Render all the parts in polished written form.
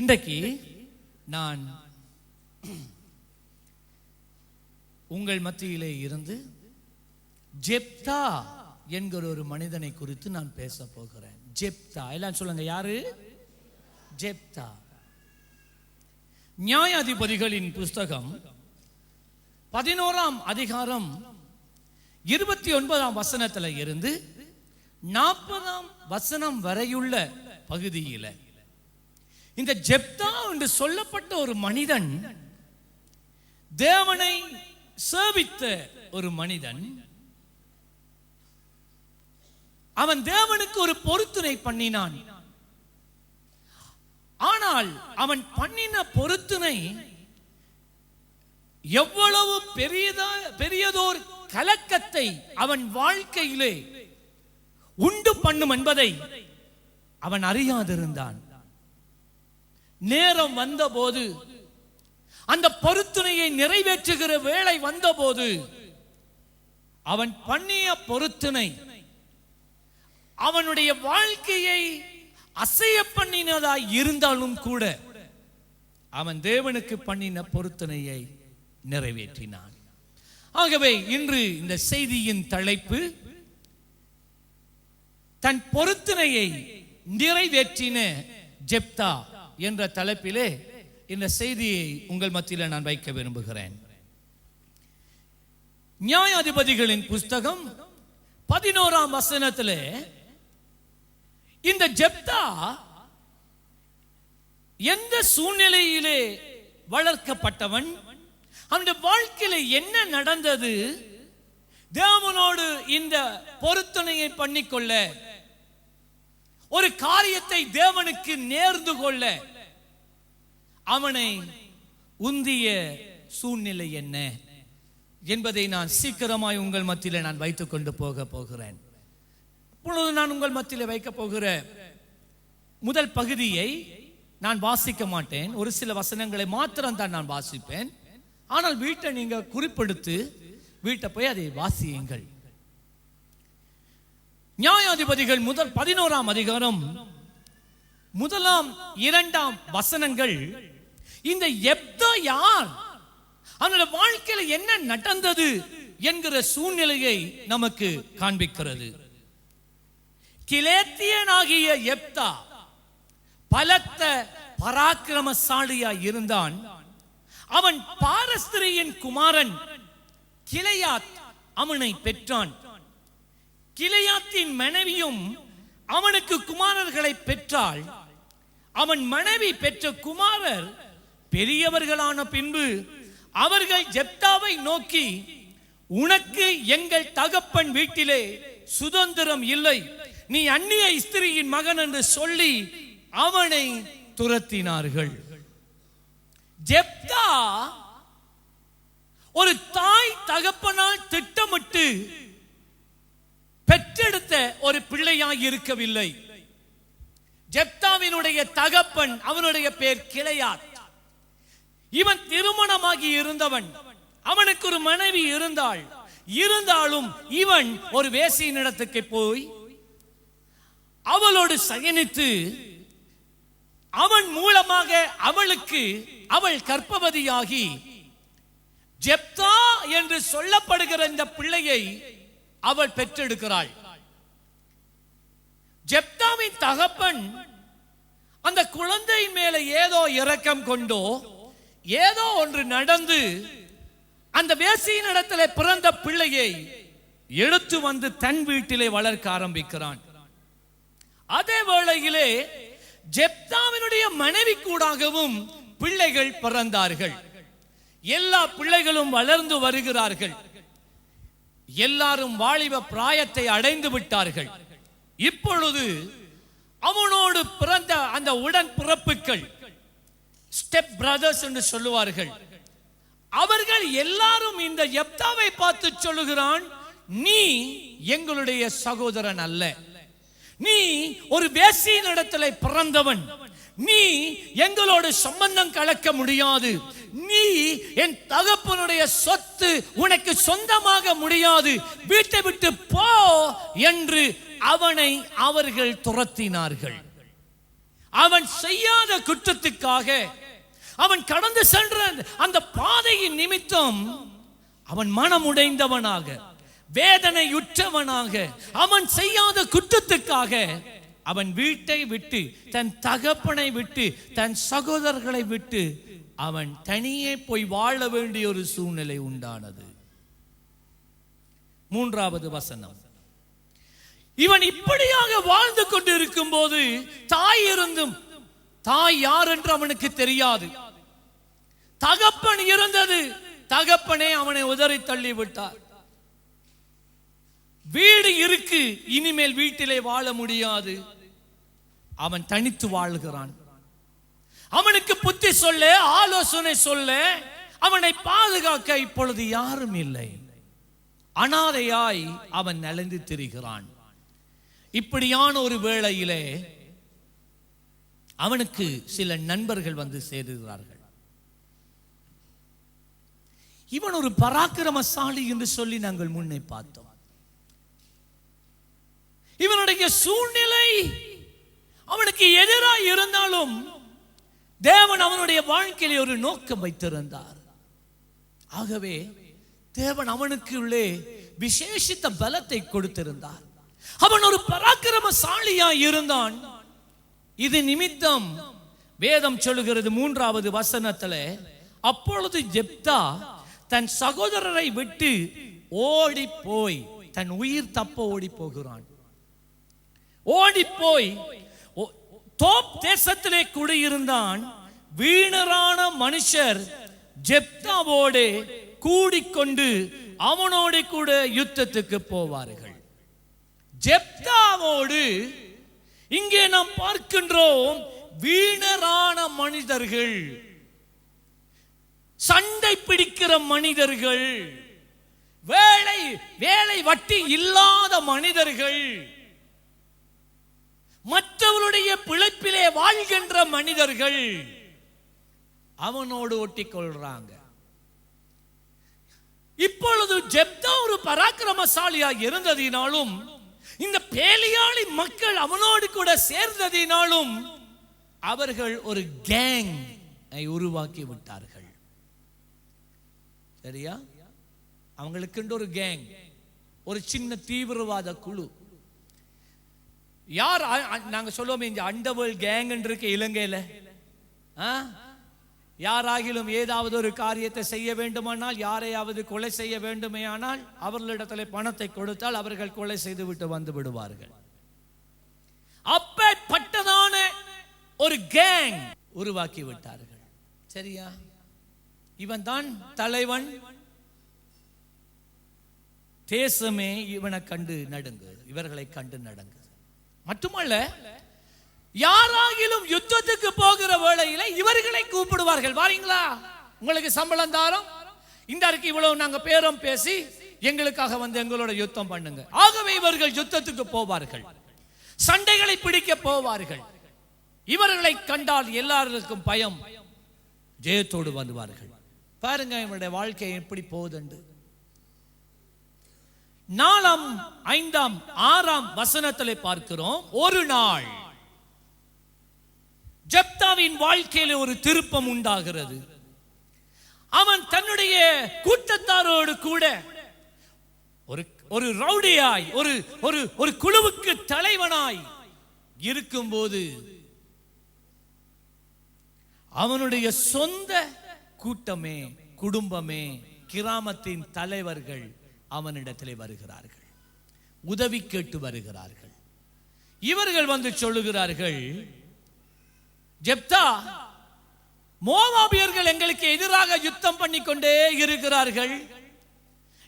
இன்றைக்கு நான் உங்கள் மத்தியிலே இருந்து ஜெப்தா என்கிற ஒரு மனிதனை குறித்து நான் பேச போகிறேன். ஜெப்தா, எல்லாம் சொல்லுங்க, யாரு? ஜெப்தா. நியாயாதிபதிகளின் புஸ்தகம் 11ஆம் அதிகாரம் 29ஆம் வசனத்துல இருந்து 40ஆம் வசனம் வரையுள்ள பகுதியில் இந்த ஜெப்தா என்று சொல்லப்பட்ட ஒரு மனிதன், தேவனை சேவித்த ஒரு மனிதன். அவன் தேவனுக்கு ஒரு பொருத்தனை பண்ணினான். ஆனால் அவன் பண்ணின பொருத்தனை எவ்வளவு பெரியதோர் கலக்கத்தை அவன் வாழ்க்கையிலே உண்டு பண்ணும் என்பதை அவன் அறியாதிருந்தான். நேரம் வந்தபோது, அந்த பொருத்தனையை நிறைவேற்றுகிற வேளை வந்தபோது, அவன் பண்ணிய பொருத்தனை அவனுடைய வாழ்க்கையை அசைய பண்ணினதாய் இருந்தாலும் கூட அவன் தேவனுக்கு பண்ணின பொருத்தனையை நிறைவேற்றினான். ஆகவே இன்று இந்த செய்தியின் தலைப்பு, தன் பொருத்தனையை நிறைவேற்றின ஜெப்தா என்ற தலைப்பிலே இந்த செய்தியை உங்கள் மத்தியில் நான் வைக்க விரும்புகிறேன். நியாயாதிபதிகளின் புஸ்தகம் 11ஆம் வசனத்திலே இந்த ஜெப்தா எந்த சூழ்நிலையிலே வளர்க்கப்பட்டவன், அவனுடைய வாழ்க்கையில என்ன நடந்தது, தேவனோடு இந்த பொருத்தனையை பண்ணிக்கொள்ள, ஒரு காரியத்தை தேவனுக்கு நேர்ந்து கொள்ள அவனை உந்திய சூழ்நிலை என்ன என்பதை நான் சீக்கிரமாய் உங்கள் மத்தியில் நான் வைத்துக் கொண்டு போகிறேன். இப்பொழுது நான் உங்கள் மத்தியில் வைக்க போகிற முதல் பகுதியை நான் வாசிக்க மாட்டேன். ஒரு சில வசனங்களை மாத்திரம் தான் நான் வாசிப்பேன். ஆனால் வீட்டை நீங்க குறிப்பெடுத்து வீட்டை போய் அதை வாசியுங்கள். நியாயாதிபதிகள் 11ஆம் அதிகாரம் 1, 2 வசனங்கள் இந்த ஜெப்தா யார், அவனுடைய வாழ்க்கையில் என்ன நடந்தது என்கிற சூழ்நிலையை நமக்கு காண்பிக்கிறது. கிலேத்தியனாகிய ஜெப்தா பலத்த பராக்கிரமசாலியாய் இருந்தான். அவன் பாரஸ்திரியின் குமாரன் கிளையாத் அவனை பெற்றான். கிளையாத்தின் மனைவியும் அவனுக்கு குமாரர்களை பெற்றாள். அவன் மனைவி பெற்ற குமாரர் பெரியவர்களான பின்பு அவர்கள் ஜெப்தாவை நோக்கி, உனக்கு எங்கள் தகப்பன் வீட்டிலே சுதந்திரம் இல்லை, நீ அந்நிய ஸ்திரியின் மகன் என்று சொல்லி அவனை துரத்தினார்கள். ஜெப்தா ஒரு தாய் தகப்பனால் திட்டமிட்டு பெற்றெடுத்த ஒரு பிள்ளையாய் இருக்கவில்லை. ஜெப்தாவினுடைய தகப்பன், அவனுடைய பேர் கிளையாத். இவன் திருமணமாகி இருந்தவன். அவனுக்கு ஒரு மனைவி இருந்தாள். இருந்தாலும் இவன் ஒரு வேசியின் இடத்துக்கு போய் அவளோடு சயனித்து அவன் மூலமாக அவள் கர்ப்பவதியாகி ஜெப்தா என்று சொல்லப்படுகிற இந்த பிள்ளையை அவள் பெற்றெடுக்கிறாள். ஜெப்தாவின் தகப்பன் அந்த குழந்தையின் மேல ஏதோ இரக்கம் கொண்டோ ஏதோ ஒன்று நடந்து அந்த வேசியின் இடத்திலே பிறந்த பிள்ளையை எடுத்து வந்து தன் வீட்டிலே வளர்க்க ஆரம்பிக்கிறான். அதே வேளையிலே ஜெப்தாவினுடைய மனைவி கூடாகவும் பிள்ளைகள் பிறந்தார்கள். எல்லா பிள்ளைகளும் வளர்ந்து வருகிறார்கள். எல்லாரும் வாலிப பிராயத்தை அடைந்து விட்டார்கள். இப்பொழுது அவனோடு பிறந்த அந்த உடன் பிறப்புகள், ஸ்டெப் பிரதர்ஸ் என்று சொல்லுவார்கள், அவர்கள் எல்லாரும் இந்த ஜெப்தாவை பார்த்து சொல்லுகிறான், நீ எங்களுடைய சகோதரன் அல்ல, நீ ஒரு வேசியின் இடத்திலே பிறந்தவன், நீ எங்களோடு சம்பந்தம் கலக்க முடியாது, நீ என் தகப்பனுடைய சொத்து உனக்கு சொந்தமாக முடியாது, வீட்டை விட்டு போ என்று அவனை அவர்கள் துரத்தினார்கள். அவன் செய்யாத குற்றத்துக்காக, அவன் கடந்து சென்ற அந்த பாதையின் நிமித்தம் அவன் மனமுடைந்தவனாக, வேதனையுற்றவனாக, அவன் செய்யாத குற்றத்துக்காக அவன் வீட்டை விட்டு, தன் தகப்பனை விட்டு, தன் சகோதரர்களை விட்டு அவன் தனியே போய் வாழ வேண்டிய ஒரு சூழ்நிலை உண்டானது. 3வது வசனம், இவன் இப்படியாக வாழ்ந்து கொண்டிருக்கும் போது தாய் இருந்தும் தாய் யார் என்று அவனுக்கு தெரியாது. தகப்பன் இருந்தது, தகப்பனே அவனை உதறி தள்ளி விட்டார். வீடு இருக்கு, இனிமேல் வீட்டிலே வாழ முடியாது. அவன் தனித்து வாழ்கிறான். அவனுக்கு புத்தி சொல்ல, ஆலோசனை சொல்ல, அவனை பாதுகாக்க இப்பொழுது யாரும் இல்லை. அனாதையாய் அவன் நலந்து திரிகிறான். இப்படியான ஒரு வேளையிலே அவனுக்கு சில நண்பர்கள் வந்து சேருகிறார்கள். இவன் ஒரு பராக்கிரமசாலி என்று சொல்லி நாங்கள் முன்னே பார்த்தோம். இவனுடைய சூழ்நிலை அவனுக்கு எதிராக இருந்தாலும் தேவன் அவனுடைய வாழ்க்கையிலே ஒரு நோக்கம் வைத்திருந்தார். ஆகவே தேவன் அவனுக்கு உள்ளே விசேஷித்த பலத்தை கொடுத்திருந்தார். அவன் ஒரு பராக்கிரமசாலியாய் இருந்தான். இது நிமித்தம் வேதம் சொல்லுகிறது 3வது வசனத்திலே, அப்பொழுது ஜெப்தா தன் சகோதரரை விட்டு ஓடி போய் தன் உயிர் தப்ப ஓடி போகிறான். ஓடி போய் தோப் தேசத்திலே குடியிருந்தான். வீணரான மனுஷர் ஜெப்தாவோடு கூடிக்கொண்டு அவனோடு கூட யுத்தத்துக்கு போவார்கள். ஜெப்தாவோடு இங்கே நாம் பார்க்கின்றோம் வீணரான மனிதர்கள், சண்டை பிடிக்கிற மனிதர்கள், வேலை வட்டி இல்லாத மனிதர்கள், மற்றவருடைய பிழைப்பிலே வாழ்கின்ற மனிதர்கள் அவனோடு ஒட்டிக் கொள்றாங்க. இப்பொழுது ஜெப்தா ஒரு பராக்கிரமசாலியாக இருந்ததினாலும், இந்த பேலியாளி மக்கள் அவனோடு கூட சேர்ந்ததினாலும் அவர்கள் ஒரு கேங் உருவாக்கி விட்டார்கள். சரியா? அவங்களுக்கு ஒரு கேங், ஒரு சின்ன தீவிரவாத குழு. யார் நாங்க சொல்லுவோம், இந்த அண்டர்வேர்ல்ட் கேங் இருக்கு இலங்கையில. யாராகிலும் ஏதாவது ஒரு காரியத்தை செய்ய வேண்டுமானால், யாரையாவது கொலை செய்ய வேண்டுமேயானால் அவர்களிடத்தில் பணத்தை கொடுத்தால் அவர்கள் கொலை செய்து விட்டு வந்து விடுவார்கள். அப்பட்டதான ஒரு கேங் உருவாக்கி விட்டார்கள். சரியா? இவன் தான் தலைவன். தேசமே இவனை கண்டு நடுங்கு, இவர்களை கண்டு நடுங்கு. மட்டுமல்ல, யாராகிலும் யுத்தத்துக்கு போகிற வேளையில இவர்களை கூப்பிடுவார்கள். வாரீங்களா, உங்களுக்கு சம்பளம் தாரோம், இந்த அறிக்கை இவ்வளவு நாங்க பேரம் பேசி எங்களுக்காக வந்து எங்களோட யுத்தம் பண்ணுங்க. ஆகவே இவர்கள் யுத்தத்துக்கு போவார்கள், சண்டைகளை பிடிக்க போவார்கள். இவர்களை கண்டால் எல்லாருக்கும் பயம், ஜெயத்தோடு வருவார்கள். பாருங்க இவருடைய வாழ்க்கை எப்படி போகுதுண்டு. 4, 5, 6 வசனத்திலே பார்க்கிறோம். ஒரு நாள் ஜெப்தாவின் வாழ்க்கையில ஒரு திருப்பம் உண்டாகிறது. அவன் தன்னுடைய கூட்டத்தாரோடு கூட ஒரு ரவுடியாய், ஒரு குழுவுக்கு தலைவனாய் இருக்கும்போது அவனுடைய சொந்த கூட்டமே, குடும்பமே, கிராமத்தின் தலைவர்கள் அவனிடத்திலே வருகிறார்கள், உதவி கேட்டு வருகிறார்கள். இவர்கள் வந்து சொல்லுகிறார்கள், ஜெப்தா, மோவாபியர்கள் எங்களுக்கு எதிராக யுத்தம் பண்ணிக்கொண்டே இருக்கிறார்கள்,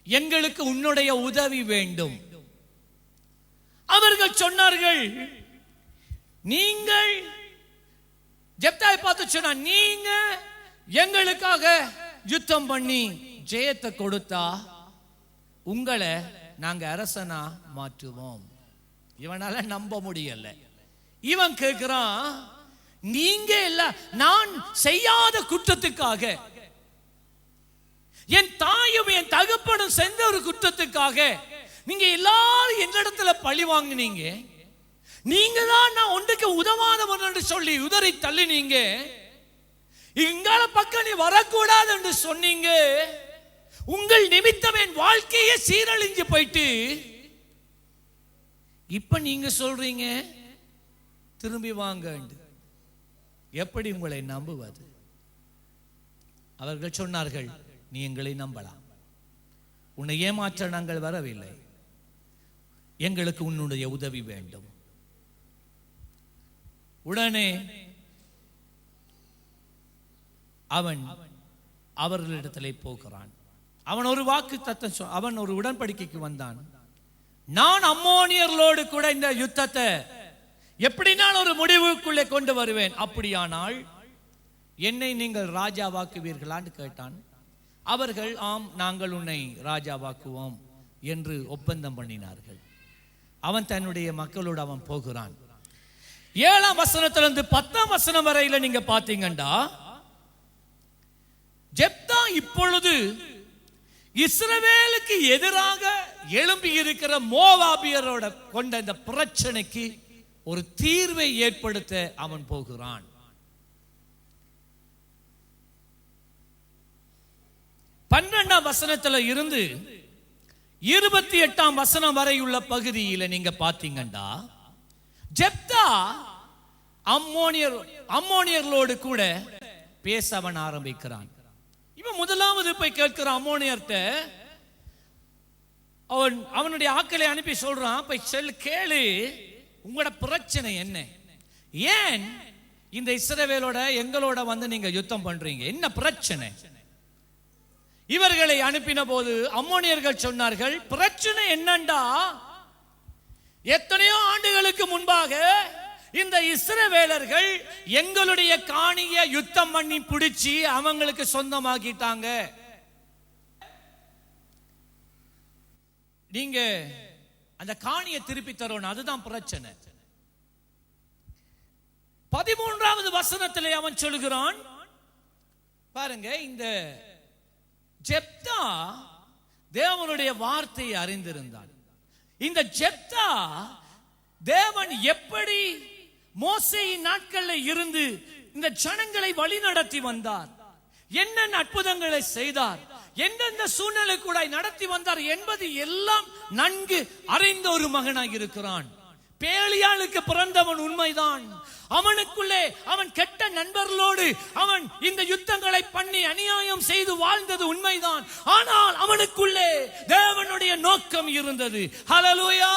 எங்களுக்கு உன்னுடைய உதவி வேண்டும். அவர்கள் சொன்னார்கள், நீங்கள் ஜெப்தாவை பார்த்து சொன்னா, நீங்க எங்களுக்காக யுத்தம் பண்ணி ஜெயத்தை கொடுத்தா உங்களை நாங்க அரசனா மாற்றுவோம். இவனால நம்ப முடியல. இவன் கேட்கிறான், நீங்க இல்ல, நான் செய்யாத குற்றத்துக்காக, என் தாயும் என் தகப்பனும் செஞ்ச ஒரு குற்றத்துக்காக நீங்க எல்லாரும் என்னிடத்துல பழி வாங்கினீங்க. நீங்க தான் நான் ஒன்றுக்கு உதவாதவன் என்று சொல்லி உதறி தள்ளினீங்க. இங்கால பக்கம் நீ வரக்கூடாது என்று சொன்னீங்க. உங்கள் நிமித்தம் என் வாழ்க்கையே சீரழிஞ்சு போயிட்டு இப்ப நீங்க சொல்றீங்க திரும்பி வாங்க. எப்படி உங்களை நம்புவது? அவர்கள் சொன்னார்கள், நீ எங்களை நம்பலாம், உன்னை ஏமாற்ற நாங்கள் வரவில்லை, எங்களுக்கு உன்னுடைய உதவி வேண்டும். உடனே அவன் அவர்களிடத்திலே போகிறான். அவன் ஒரு வாக்கு தத்தம், அவன் ஒரு உடன்படிக்கைக்கு வந்தான். நான் அம்மோனியர்களோடு கூட இந்த யுத்தத்தை எப்படினால் ஒரு முடிவுக்குள்ளே கொண்டு வருவேன், அப்படியானால் என்னை நீங்கள் ராஜாவாக்குவீர்களான்னு கேட்டான். அவர்கள் ஆம், நாங்கள் உன்னை ராஜாவாக்குவோம் என்று ஒப்பந்தம் பண்ணினார்கள். அவன் தன்னுடைய மக்களோடு அவன் போகிறான். 7ஆம் வசனத்திலிருந்து 10ஆம் வசனம் வரையில நீங்க பாத்தீங்கன்னா, ஜெப்தா இப்பொழுது இஸ்ரவேலுக்கு எதிராக எழும்பி இருக்கிற மோவாபியரோட கொண்ட இந்த பிரச்சனைக்கு ஒரு தீர்வை ஏற்படுத்த அவன் போகிறான். 12ஆம் வசனத்துல இருந்து 28ஆம் வசனம் வரை உள்ள பகுதியில் நீங்க பாத்தீங்கன்னா, ஜெப்தா அம்மோனியர்களோடு கூட பேச அவன் ஆரம்பிக்கிறான். இவன் முதலாவது போய் கேட்கிற அம்மோனியர்கிட்ட அவனுடைய ஆட்களை அனுப்பி சொல்றான், போய் கேளு, உங்களோட பிரச்சனை என்ன? ஏன் இந்த இஸ்ரவேலோட எங்களோட வந்து நீங்க யுத்தம் பண்றீங்க? என்ன பிரச்சனை? இவர்களை அனுப்பின போது அம்மோனியர்கள் சொன்னார்கள், பிரச்சனை என்னண்டா, எத்தனையோ ஆண்டுகளுக்கு முன்பாக இந்த இஸ்ரவேலர்கள் எங்களுடைய காணியை யுத்தம் பண்ணி பிடிச்சி அவங்களுக்கு சொந்தமாக்கிட்டாங்க. நீங்க அந்த காணியை திருப்பி தரணும், அதுதான் பிரச்சனை. 13ஆவது வசனத்திலே அவன் சொல்கிறான் பாருங்க, இந்த ஜெப்தா தேவனுடைய வார்த்தையை அறிந்திருந்தான். இந்த ஜெப்தா தேவன் எப்படி மோசேயின் நாட்களில் இருந்து இந்த ஜனங்களை வழி நடத்தி வந்தார், என்னென்ன அற்புதங்களை செய்தார், எந்தெந்த சூழ்நிலை கூட நடத்தி வந்தார் என்பது எல்லாம் நன்கு அறிந்த ஒரு மகனாக இருக்கிறான். பேலியாளுக்கு பிறந்தவன் உண்மைதான். அவனுக்குள்ளே அவன் கெட்ட நண்பர்களோடு அவன் இந்த யுத்தங்களை பண்ணி அநியாயம் செய்து வாழ்ந்தது உண்மைதான். ஆனால் அவனுக்குள்ளே தேவனுடைய நோக்கம் இருந்தது. ஹல்லேலூயா!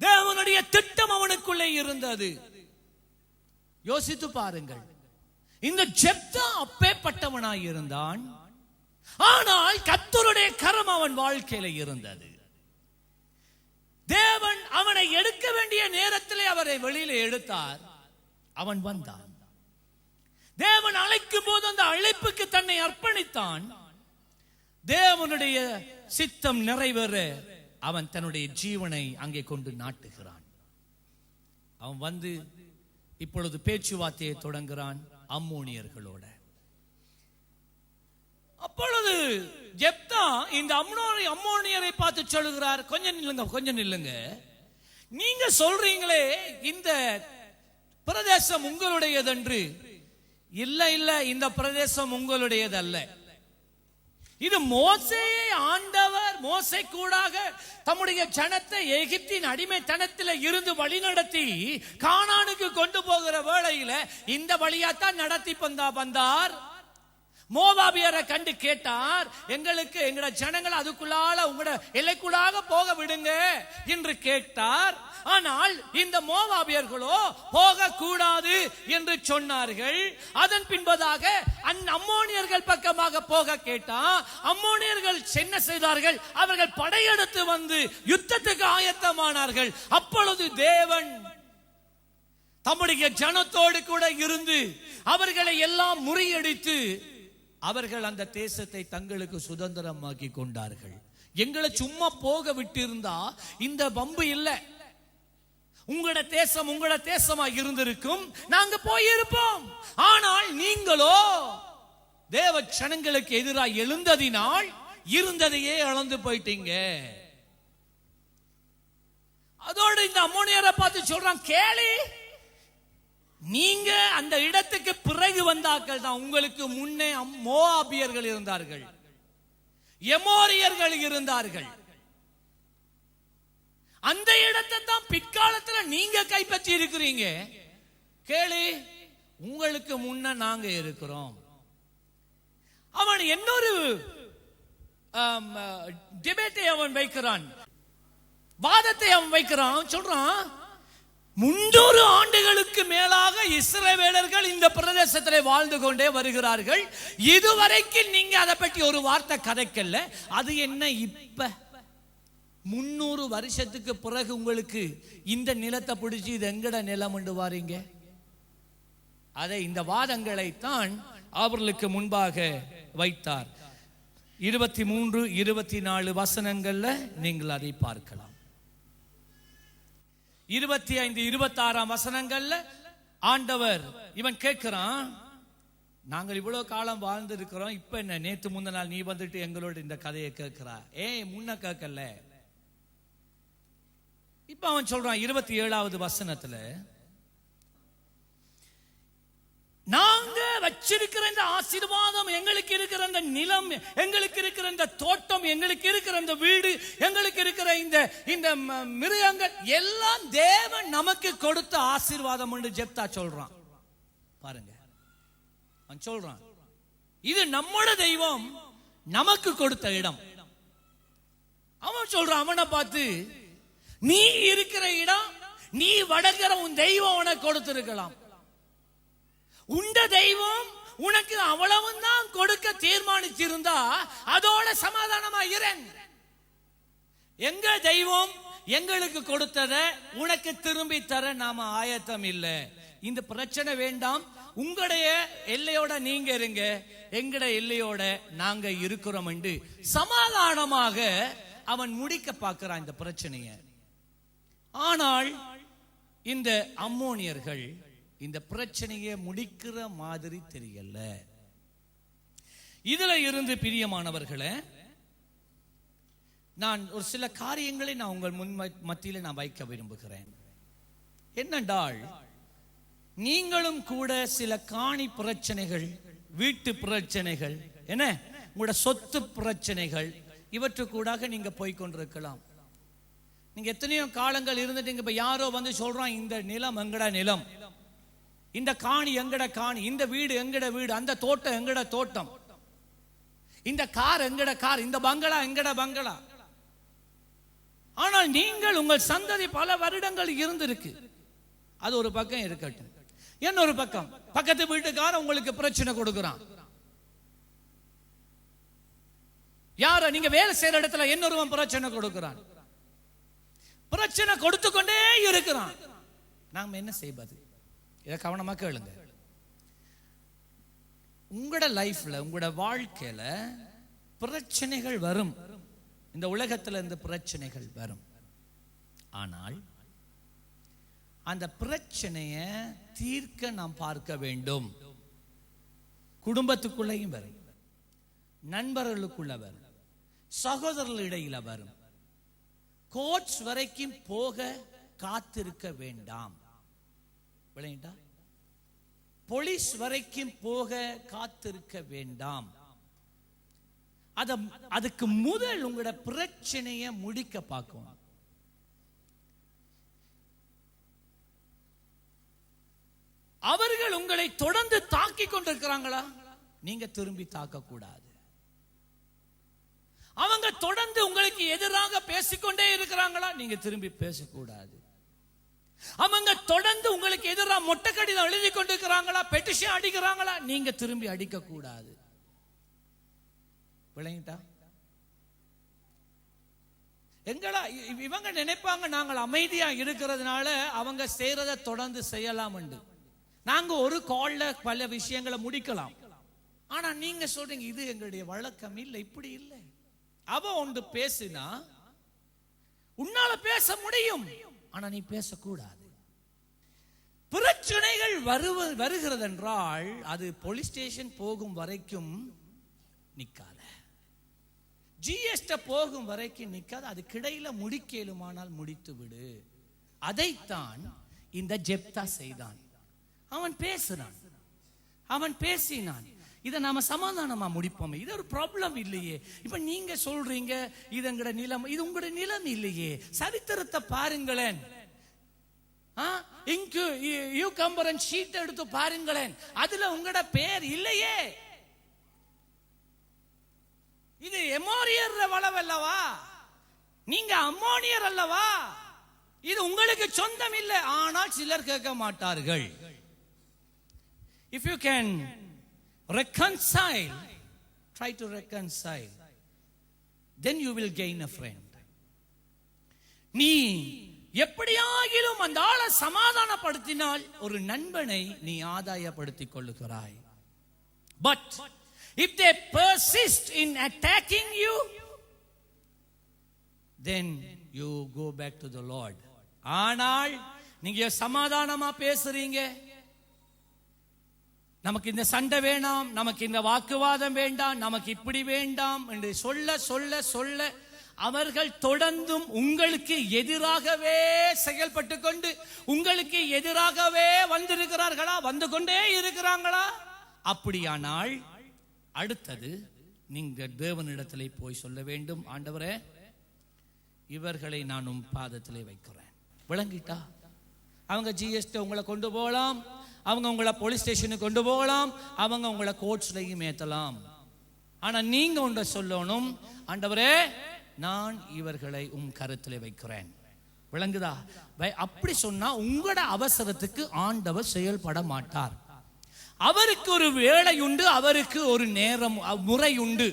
தேவனுடைய திட்டம் அவனுக்குள்ளே இருந்தது. யோசித்து பாருங்கள், இந்த ஜெப்தா அப்பேற்பட்டவனாய் இருந்தான். ஆனால் கர்த்தருடைய கரம் அவன் வாழ்க்கையில இருந்தது. தேவன் அவனை எடுக்க வேண்டிய நேரத்திலே அவரை வெளியில எடுத்தார். அவன் வந்தான். தேவன் அழைக்கும் போது அந்த அழைப்புக்கு தன்னை அர்ப்பணித்தான். தேவனுடைய சித்தம் நிறைவேற அவன் தன்னுடைய ஜீவனை அங்கே கொண்டு நாட்டுகிறான். அவன் வந்து இப்பொழுது பேச்சுவார்த்தையை தொடங்குகிறான் அம்மோனியர்களோட. அப்பொழுது ஜெப்தா இந்த அம்மோனியரை பார்த்து சொல்லுகிறார், கொஞ்சம் நில்லுங்க, நீங்க சொல்றீங்களே இந்த பிரதேசம் உங்களுடையது என்று. இல்ல இல்ல, இந்த பிரதேசம் உங்களுடையது அல்ல. இது மோசேயை ஆண்டவர் மோசே கூடாக தம்முடைய ஜனத்தை எகிப்தின் அடிமைத்தனத்தில் இருந்து வழி நடத்தி கானானுக்கு கொண்டு போகிற வேளையில இந்த வழியாத்தான் நடத்தி வந்தார். மோவாபியரை கண்டு கேட்டார், எங்களுக்கு எங்களோட ஜனங்களை அதுக்குள்ளால உங்களோட எல்லைக்குள்ளாக போக விடுங்க என்று கேட்டார். ஆனால் இந்த மோவாபியர்களோ போக கூடாது என்று சொன்னார்கள். அதன் பின்பதாக அம்மோனியர்கள் பக்கமாக போக கேட்டா அம்மோனியர்கள் என்ன செய்தார்கள்? அவர்கள் படையெடுத்து வந்து யுத்தத்துக்கு ஆயத்தமானார்கள். அப்பொழுது தேவன் தம்முடைய ஜனத்தோடு கூட இருந்து அவர்களை எல்லாம் முறியடித்து அவர்கள் அந்த தேசத்தை தங்களுக்கு சுதந்திரமாக்கி கொண்டார்கள். எங்களை சும்மா போக விட்டு இருந்தா இந்த பம்பு இல்லை, உங்களோட தேசமா இருந்திருக்கும், நாங்க போயிருப்போம். ஆனால் நீங்களோ தேவ ஜனங்களுக்கு எதிராக எழுந்ததினால் இருந்ததையே இழந்து போயிட்டீங்க. அதோடு இந்த அம்மோனியரை பார்த்து சொல்றான், கேளு, நீங்க அந்த இடத்துக்கு பிறகு வந்தாக்கள் தான். உங்களுக்கு முன்னே மோவாபியர்கள் இருந்தார்கள், எமோரியர்கள் இருந்தார்கள். அந்த இடத்தை தான் பிற்காலத்தில் நீங்க கைப்பற்றி இருக்கிறீங்க. கேளு, உங்களுக்கு முன்ன நாங்க இருக்கிறோம். அவன் இன்னொரு டிபேட்டை அவன் வைக்கிறான், வாதத்தை அவன் வைக்கிறான். சொல்றான், 300 ஆண்டுகளுக்கு மேலாக இஸ்ரவேலர்கள் இந்த பிரதேசத்திலே வாழ்ந்து கொண்டே வருகிறார்கள். இதுவரைக்கும் நீங்க அதை பற்றி ஒரு வார்த்தை கதைக்கல. அது என்ன இப்ப 300 வருஷத்துக்கு பிறகு உங்களுக்கு இந்த நிலத்தை பிடிச்சி இது எங்கட நிலம் என்று வாரீங்க? அதை இந்த வாதங்களை தான் அவர்களுக்கு முன்பாக வைத்தார். 23, 24 வசனங்கள்ல நீங்கள் அதை பார்க்கலாம். 25, 26 வசனங்கள்ல ஆண்டவர் இவன் கேட்கிறான், நாங்கள் இவ்வளவு காலம் வாழ்ந்து இருக்கிறோம், இப்ப என்ன நேத்து முந்த நாள் நீ வந்துட்டு எங்களோட இந்த கதையை கேட்கிறா? முன்ன கேட்கல. இப்ப அவன் சொல்றான் 27வது வசனத்துல, நாங்க வச்சிருக்கிற இந்த ஆசீர்வாதம், எங்களுக்கு இருக்கிற இந்த நிலம், எங்களுக்கு இருக்கிற இந்த தோட்டம், எங்களுக்கு இருக்கிற இந்த வீடு, எங்களுக்கு இருக்கிற இந்த மிருகங்கள் எல்லாம் தேவன் நமக்கு கொடுத்த ஆசீர்வாதம் என்று ஜெப்தா சொல்றான். பாருங்க, அவன் சொல்றான், இது நம்மோட தெய்வம் நமக்கு கொடுத்த இடம். அவன் சொல்றான், அவனை பார்த்து, நீ இருக்கிற இடம், நீ வணங்குற உன் தெய்வம் உனக்கு கொடுத்திருக்கலாம். உண்ட தெய்வம் உனக்கு அவ்வளவு தான் கொடுக்க தீர்மானிச்சிருந்தா அதோட சமாதானமா இறன். எங்க தெய்வம் எங்களுக்கு கொடுத்ததை உனக்கு திரும்பி தர நாம ஆயத்தம் இல்லை. இந்த பிரச்சனை வேண்டாம், உங்களுடைய எல்லையோட நீங்க இருங்க, எங்கட எல்லையோட நாங்க இருக்கிறோம் என்று சமாதானமாக அவன் முடிக்க பார்க்கிறான் இந்த பிரச்சனையை. ஆனால் இந்த அம்மோனியர்கள் இந்த பிரச்சனையை முடிக்கிற மாதிரி தெரியல. இதுல இருந்து பிரியமானவர்களே, நான் ஒரு சில காரியங்களை நான் உங்கள் முன் மத்தியில நான் வைக்க விரும்புகிறேன். என்னென்றால், நீங்களும் கூட சில காணி பிரச்சனைகள், வீட்டு பிரச்சனைகள், என்ன உங்களோட சொத்து பிரச்சனைகள், இவற்றுக்கூடாக நீங்க போய்கொண்டிருக்கலாம். நீங்க எத்தனையோ காலங்கள் இருந்துட்டீங்க. இப்ப யாரோ வந்து சொல்றான், இந்த நிலம் எங்கட நிலம், இந்த காணி எங்கட காணி, இந்த வீடு எங்கட வீடு, அந்த தோட்டம் எங்கட தோட்டம், இந்த கார் எங்கட கார், இந்த பங்களா எங்கட பங்களா. ஆனால் நீங்கள் உங்கள் சந்ததி பல வருடங்கள் இருந்திருக்கு. அது ஒரு பக்கம் இருக்கட்டும். இன்னொரு பக்கம், பக்கத்து வீட்டுக்காரன் உங்களுக்கு பிரச்சனை கொடுக்கிறான். யார நீங்க வேலை செய்யற இடத்துல இன்னொருவன் பிரச்சனை கொடுக்கிறான். பிரச்சனை கொடுத்து கொண்டே இருக்கிறான். நாம என்ன செய்வது? இதை கவனமா கேளுங்க. உங்களோட லைஃப்ல, உங்களோட வாழ்க்கையில பிரச்சனைகள் வரும். இந்த உலகத்துல இந்த பிரச்சனைகள் வரும். ஆனால் அந்த பிரச்சனையை தீர்க்க நாம் பார்க்க வேண்டும். குடும்பத்துக்குள்ளேயும் வரும், நண்பர்களுக்குள்ள வரும், சகோதரர்களிடையில வரும். கோர்ட்ஸ் வரைக்கும் போக காத்திருக்க வேண்டாம். போலீஸ் வரைக்கும் போக காத்திருக்க வேண்டாம். அதுக்கு முதல் உங்களோட பிரச்சனையை முடிக்க பார்க்கணும். அவர்கள் உங்களை தொடர்ந்து தாக்கி கொண்டிருக்கிறாங்களா? நீங்க திரும்பி தாக்க கூடாது. அவங்க தொடர்ந்து உங்களுக்கு எதிராக பேசிக்கொண்டே இருக்கிறாங்களா? நீங்க திரும்பி பேசக்கூடாது. அவங்க தொடர்ந்து உங்களுக்கு எதிராக மொட்டை கடிதம் எழுதி கொண்டிருக்கிறாங்களா, பெட்டிஷன் அடிக்கிறாங்களா? நீங்க திரும்பி அடிக்க கூடாது. விளங்கிட்டா? எங்களா இவங்க நினைப்பாங்க நாங்கள் அமைதியா இருக்கிறதுனால அவங்க செய்யறதை தொடர்ந்து செய்யலாம். நாங்க ஒரு கால்ல பல விஷயங்களை முடிக்கலாம். ஆனா நீங்க சொல்றீங்க இது எங்களுடைய வழக்கம் இல்லை, இப்படி இல்லை. அவ ஒன்று பேசினா உன்னால பேச முடியும், ஆனா நீ பேசக்கூடாது. பிரச்சனைகள் வருகிறது என்றால் அது போலீஸ் ஸ்டேஷன் போகும் வரைக்கும் நிக்காத, ஜிஎஸ்டி போகும் வரைக்கும் நிக்காது. அது கிடையில முடிக்கலுமானால் முடித்து விடு. அதைத்தான் இந்த ஜெப்தா செய்தான். அவன் பேசினான். இதை நாம சமாதானமா முடிப்போமே. இது ஒரு ப்ராப்ளம் இல்லையே. இப்ப நீங்க சொல்றீங்க இது எங்கட நிலம், இது உங்களோட நிலம் இல்லையே. சரித்திரத்தை பாருங்களேன். யூகம்பரன் ஷீட் எடுத்து பாருங்களேன், அதுல உங்களோட பேர் இல்லையே. இது எமோரியர் வளம் அல்லவா, நீங்க அம்மோனியர் அல்லவா, இது உங்களுக்கு சொந்தம் இல்லை. ஆனால் சிலர் கேட்க மாட்டார்கள். If you can reconcile, try to reconcile, then you will gain a friend. நீ எப்படியாகிலும் அந்த ஆளை சமாதானப்படுத்தினால் ஒரு நண்பனை நீ ஆதாயப்படுத்திக் கொள்ளுகிறாய். But if they persist in attacking you, then you go back to the Lord. ஆனால் நீங்க சமாதானமா பேசுறீங்க, நமக்கு இந்த சண்டை வேண்டாம், நமக்கு இந்த வாக்குவாதம் வேண்டாம், நமக்கு இப்படி வேண்டாம் என்று சொல்ல சொல்ல சொல்ல அவர்கள் தொடர்ந்தும் உங்களுக்கு எதிராகவே செயல்பட்டு கொண்டு உங்களுக்கு எதிராகவே வந்திருக்கிறார்களா, வந்து கொண்டே இருக்கிறாங்களா? அப்படியானால் அடுத்தது நீங்க தேவனிடத்திலே போய் சொல்ல வேண்டும், ஆண்டவரே இவர்களை நான் உம் பாதத்திலே வைக்கிறேன். விளங்கிட்டா? அவங்க ஜிஎஸ்டி உங்களை கொண்டு போகலாம், அவங்க உங்களை போலீஸ் ஸ்டேஷனுக்கு கொண்டு போகலாம், அவங்க உங்களை கோர்ட்ஸ்லையும் ஏற்றலாம். ஆனா நீங்க ஒன்றை சொல்லணும், ஆண்டவரே நான் இவர்களை உம் கருத்திலே வைக்கிறேன். விளங்குதா? அப்படி சொன்னா உங்களோட அவசரத்துக்கு ஆண்டவர் செயல்பட மாட்டார். அவருக்கு ஒரு வேளை உண்டு, அவருக்கு ஒரு நேரம் முறை உண்டு.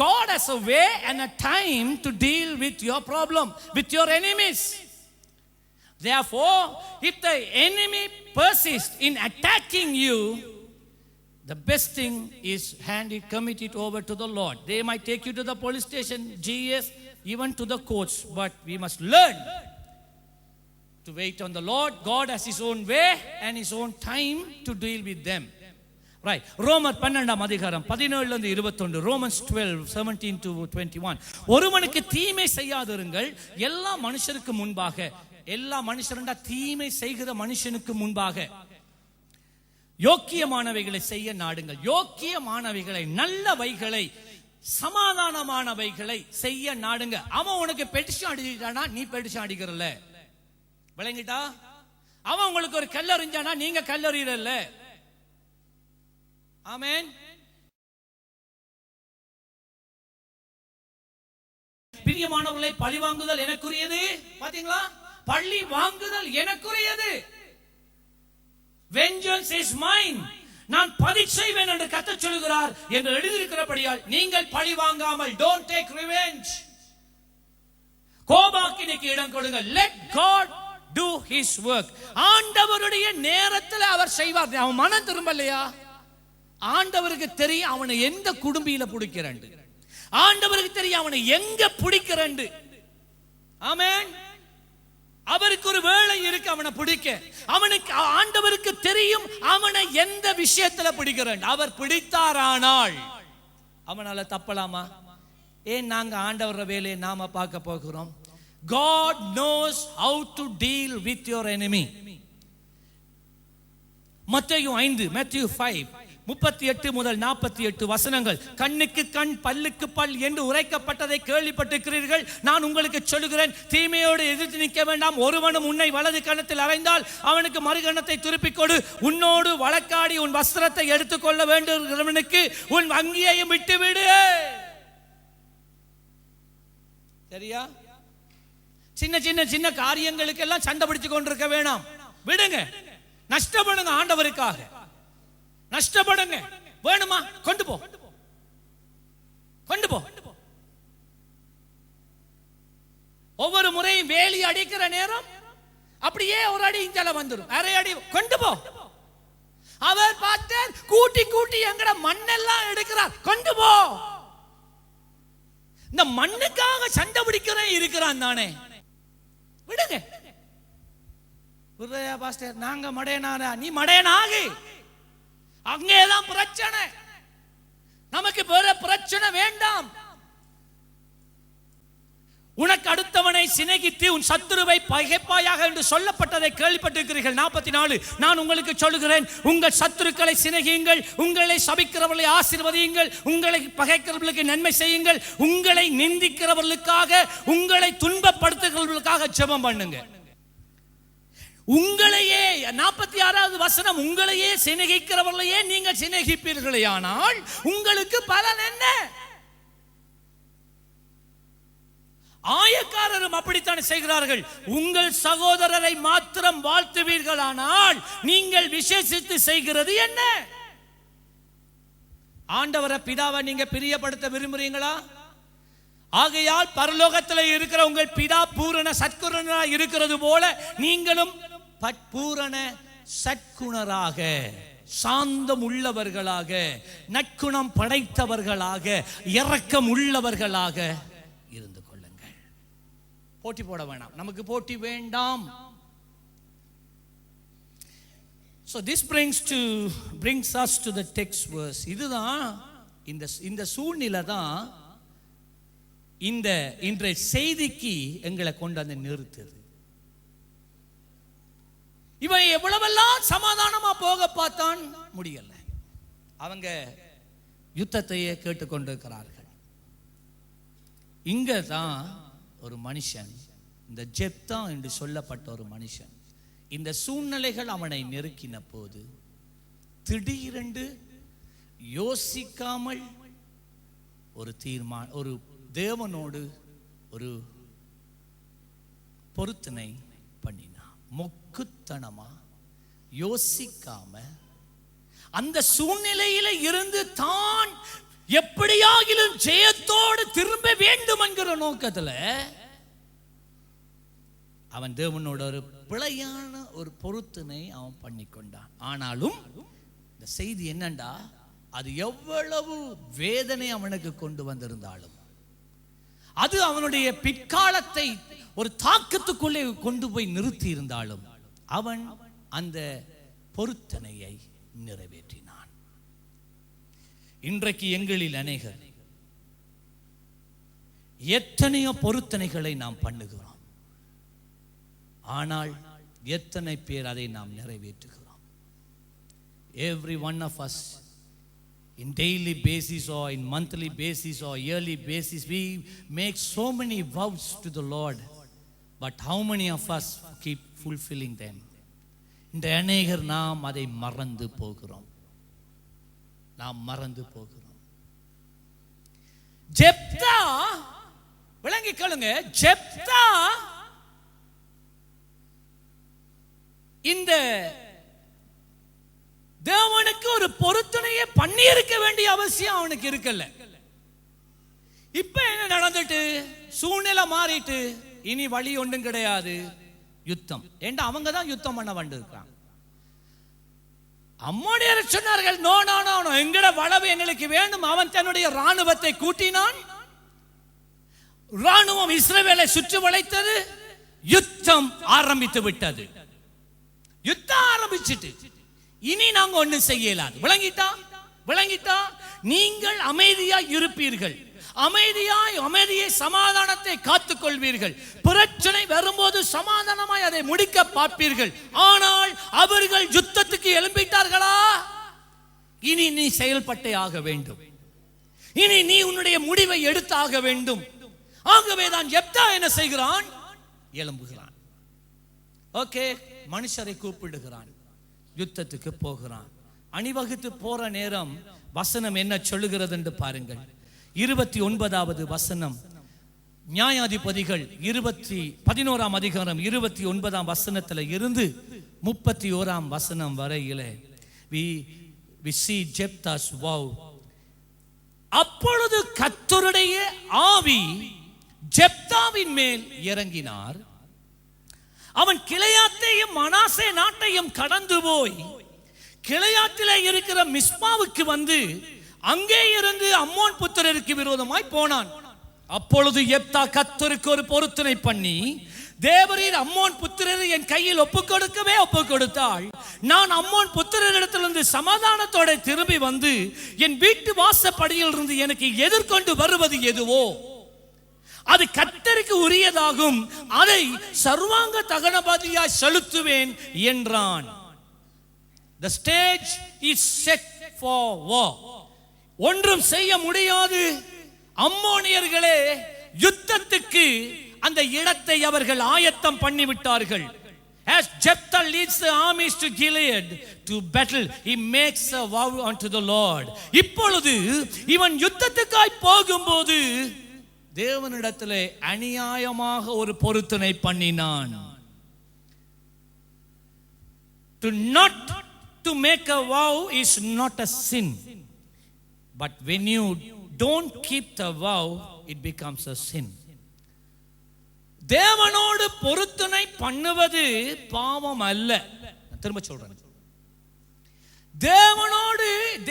God has a way and a time to deal with your problem, with your enemies. Therefore, if the enemy persists in attacking you, the best thing is commit it over to the Lord. They might take you to the police station, GS, even to the courts, but we must learn to wait on the Lord. God has his own way and his own time to deal with them. Right. ரோமர் 12 அதிகாரம் 17 இருந்து 21. Romans 12:17 to 21. ஒருவனுக்கு தீமை செய்யாதிருங்கள், எல்லா மனுஷருக்கு முன்பாக, எல்லா மனுஷரண்டா தீமை செய்கிற மனுஷனுக்கு முன்பாக யோக்கியமானவைகளை செய்ய நாடுங்கள். யோக்கியமானவைகளை, நல்லவைகளை, சமாதானமானவைகளை செய்ய நாடுங்க. அவன் உனக்கு பெட்டிஷன் அடிச்சிட்டானா நீ பெட்டிஷன் அடிக்கிறல்ல. விளங்கிட்டா? அவன் உங்களுக்கு ஒரு கல்லறிஞ்சானா நீங்க கல்லறியல. ஆமென். பிரியமானவர்களே, பழி வாங்குதல் எனக்குரியது. பாத்தீங்களா? பழி வாங்குதல் எனக்குரியது. Vengeance is mine. நான் பழி செய்வேன் என்று கர்த்தர் சொல்கிறார் என்று எழுதியிருக்கிறபடியால் நீங்கள் பழி வாங்காமல், don't take revenge. கோபாக்கினைக்கு இடம் கொடுங்க. Let God do his work. ஆண்டவருடைய நேரத்தில் அவர் செய்வார். அவன் மனம் திரும்பலையா? ஆண்டவருக்கு தெரியும் அவனை எந்த குடும்பியில பிடிக்கிறான். ஆண்டவருக்கு தெரியும் அவனை எங்க பிடிக்கிறான். ஆமென். அவருக்கு ஒரு வேளை இருக்கு அவனை பிடிக்க. அவனுக்கு ஆண்டவருக்கு தெரியும் அவனை எந்த விஷயத்துல பிடிக்கிறான். அவர் பிடித்தாரானால் அவனால தப்பலாமா? ஏன் நாங்க ஆண்டவர வேலையை நாம பார்க்க போகிறோம். God knows how to deal with your enemy. மத்தேயு 5:38 முதல் 48 வசனங்கள். கண்ணுக்கு கண் பல்லுக்கு பல் என்று உரைக்கப்பட்டதை கேள்விப்பட்டிருக்கிறீர்கள். நான் உங்களுக்கு சொல்லுகிறேன், தீமையோடு எதிர்த்து நிற்க வேண்டாம். ஒருவனும் உன்னை வலது கணத்தில் அறைந்தால் அவனுக்கு மறுகணத்தை திருப்பிக் கொடு. உன்னோடு வழக்காடி உன் வஸ்திரத்தை எடுத்துக்கொள்ள வேண்டுகிறவனுக்கு உன் அங்கியையும் விட்டுவிடு. சரியா? சின்ன சின்ன சின்ன காரியங்களுக்கு எல்லாம் சண்டை பிடிச்சு கொண்டிருக்க வேணாம். விடுங்க, நஷ்டப்படுங்க. ஆண்டவருக்காக நஷ்டப்படுங்க. வேணுமா கொண்டு போ, கொண்டு போ. ஒவ்வொரு முறையும் வேலி அடிக்கிற நேரம் அப்படியே ஒரு அடி இஞ்சால வந்துடும், அரை அடி கொண்டு போ. அவர் பார்த்தார், கூட்டி கூட்டி எங்கட மண்ணெல்லாம் எடுக்கிறார், கொண்டு போ. இந்த மண்ணுக்காக சண்டை பிடிக்கிறேன் இருக்கிறான் தானே, விடுங்க. பாஸ்டர் நாங்க மடையனாரா? நீ மடையனாகு. அங்கேதான் பிரச்சனை. நமக்கு வேற பிரச்சனை வேண்டாம். உனக்கு அடுத்தவனை சிநேகித்து உன் சத்துருவை பகைப்பாயாக என்று சொல்லப்பட்டதை கேள்விப்பட்டிருக்கிறீர்கள். 44 நான் உங்களுக்கு சொல்லுகிறேன், உங்கள் சத்துருக்களை சிநேகியுங்கள், உங்களை சபிக்கிறவர்களை ஆசீர்வதியுங்கள், உங்களை பகைக்கிறவர்களுக்கு நன்மை செய்யுங்கள், உங்களை நிந்திக்கிறவர்களுக்காக உங்களை துன்பப்படுத்துகிறவர்களுக்காக ஜெபம் பண்ணுங்க. உங்களையே 46வது வசனம், உங்களையே சிநேகிக்கிறவர்களையே நீங்கள் சிநேகிப்பீர்களே ஆனால் உங்களுக்கு பலன் என்ன? ஆயக்காரரும் அப்படித்தான் செய்கிறார்கள். உங்கள் சகோதரரை மாத்திரம் வாழ்த்துவீர்களானால் நீங்கள் விசேஷித்து செய்கிறது என்ன? ஆண்டவரை பிதாவை நீங்க பிரியப்படுத்த விரும்புறீங்களா? ஆகையால் பரலோகத்தில் இருக்கிற உங்கள் பிதா பூரண சத்குணரா இருக்கிறது போல நீங்களும் பூரண சத்குணராக, சாந்தம் உள்ளவர்களாக, நற்குணம் படைத்தவர்களாக, இரக்கம் உள்ளவர்களாக இருந்து கொள்ளுங்கள். போட்டி போட வேண்டாம், நமக்கு போட்டி வேண்டாம். So this brings us to the text verse. இதுதான் இந்த சூழ்நிலை தான் இன்றைய செய்திக்கு எங்களை கொண்டு வந்து நிறுத்துது. இவன் எவ்வளவெல்லாம் சமாதானமா போக பார்த்தான், முடியல. அவங்க யுத்தத்தையே கேட்டுக்கொண்டிருக்கிறார்கள். இங்க தான் ஒரு மனுஷன், இந்த ஜெப்தா என்று சொல்லப்பட்ட ஒரு மனுஷன், இந்த சூழ்நிலைகள் அவனை நெருக்கின போது திடீரென்று யோசிக்காமல் ஒரு தீர்மானம், ஒரு தேவனோடு ஒரு பொருத்தனை பண்ணினான். மொக்குத்தனமா யோசிக்காம அந்த சூழ்நிலையில இருந்து தான் எப்படியாகிலும் ஜெயத்தோடு திரும்ப வேண்டும் என்கிற நோக்கத்துல அவன் தேவனோட ஒரு பிழையான ஒரு பொருத்தனை அவன் பண்ணி கொண்டான். ஆனாலும் இந்த செய்தி என்னண்டா, அது எவ்வளவு வேதனை அவனுக்கு கொண்டு வந்திருந்தாலும், அது அவனுடைய பிற்காலத்தை ஒரு தாக்கத்துக்குள்ளே கொண்டு போய் நிறுத்தி இருந்தாலும், அவன் அந்த பொருத்தனையை நிறைவேற்றினான். இன்றைக்கு எங்களில் அநேகர் எத்தனையோ பொருத்தனைகளை நாம் பண்ணுகிறோம், ஆனால் எத்தனை பேர் அதை நாம் நிறைவேற்றுகிறோம்? Every one of us, in daily basis or in monthly basis or yearly basis, we make so many vows to the Lord, but how many of us keep fulfilling them? இந்த அநேகர் நாம் அதை மறந்து போகிறோம். ஜெப்தா, விளங்கி கேளுங்க, ஜெப்தா இந்த தேவனுக்கு ஒரு பொருத்தனையை பண்ணி இருக்க வேண்டிய அவசியம் அவனுக்கு இருக்கல. இப்ப என்ன நடந்துட்டு, சூழ்நிலை மாறிட்டு, இனி வழி ஒன்றும் கிடையாது, யுத்தம். ஏண்டா அவங்க தான் யுத்தம் பண்ண வந்திருக்காங்க. அம்மோனியர் சொன்னார்கள், நோ நோ நோ நோ, எங்கட வளவு எங்களுக்கு வேண்டும். அவன் தன்னுடைய ராணுவத்தை கூட்டினான், ராணுவம் இஸ்ரவேலை சுற்றி வளைத்தது, யுத்தம் ஆரம்பித்து விட்டது. யுத்தம் ஆரம்பிச்சிட்டு இனி நாங்க ஒண்ணு செய்யலாது. விளங்கிட்டா நீங்கள் அமைதியாய் இருப்பீர்கள், அமைதியை சமாதானத்தை காத்துக் கொள்வீர்கள். பிரச்சனை வரும்போது சமாதானமாய் அதை முடிக்க பார்ப்பீர்கள். ஆனால் அவர்கள் யுத்தத்துக்கு எழும்பிட்டார்களா? இனி நீ செயல்பட்டே ஆக வேண்டும், இனி நீ உன்னுடைய முடிவை எடுத்தாக வேண்டும். ஆகவேதான் ஜெப்தா என்ன செய்கிறான்? எழும்புகிறான். ஓகே, மனுஷரை கூப்பிடுகிறான், யுத்தத்துக்கு போகிறான். அணிவகுத்து போற நேரம் வசனம் என்ன சொல்லுகிறது என்று பாருங்கள். 29வது வசனம், நியாயாதிபதிகள் 11ஆம் அதிகாரம் 29ஆம் வசனத்துல இருந்து 31ஆம் வசனம் வரையிலே we see Jephthah's vow. அப்பொழுது கர்த்தருடைய ஆவி ஜெப்தாவின் மேல் இறங்கினார். அவன் கிளையாத்தையும் மனாசே நாட்டையும் கடந்து போய் கிளையாத்திலே இருக்கிற மிஸ்பாவுக்கு வந்து அங்கே இருந்து அம்மோன் புத்திரருக்கு விரோதமாய் போனான். அப்பொழுது ஜெப்தா கர்த்தருக்கு ஒரு பொருத்தனை பண்ணி, தேவரீர் அம்மோன் புத்திரரை என் கையில் ஒப்புக் கொடுத்தாள். நான் அம்மோன் புத்திரரிடத்திலிருந்து சமாதானத்தோட திரும்பி வந்து என் வீட்டு வாசப்படியில் இருந்து எனக்கு எதிர்கொண்டு வருவது எதுவோ அது கர்த்தருக்கு உரியதாகும், அதை சர்வாங்க தகனபலியாய் செலுத்துவேன் என்றான். The stage is set for war. ஒன்றும் செய்ய முடியாது. அம்மோனியர்களே யுத்தத்துக்கு அந்த இடத்தை அவர்கள் ஆயத்தம் பண்ணிவிட்டார்கள். As Jephthah leads the armies to Gilead to battle, he makes a vow unto the Lord. இப்பொழுது இவன் யுத்தத்துக்காய் போகும்போது தேவனிடத்திலே அநியாயமாக ஒரு பொருத்தனை பண்ணினான். To make a vow is not a sin, but when you don't keep the vow, it becomes a sin. தேவனோடு பொருத்தனை பண்ணுவது பாவம் அல்ல. திரும்ப சொல்றேன்,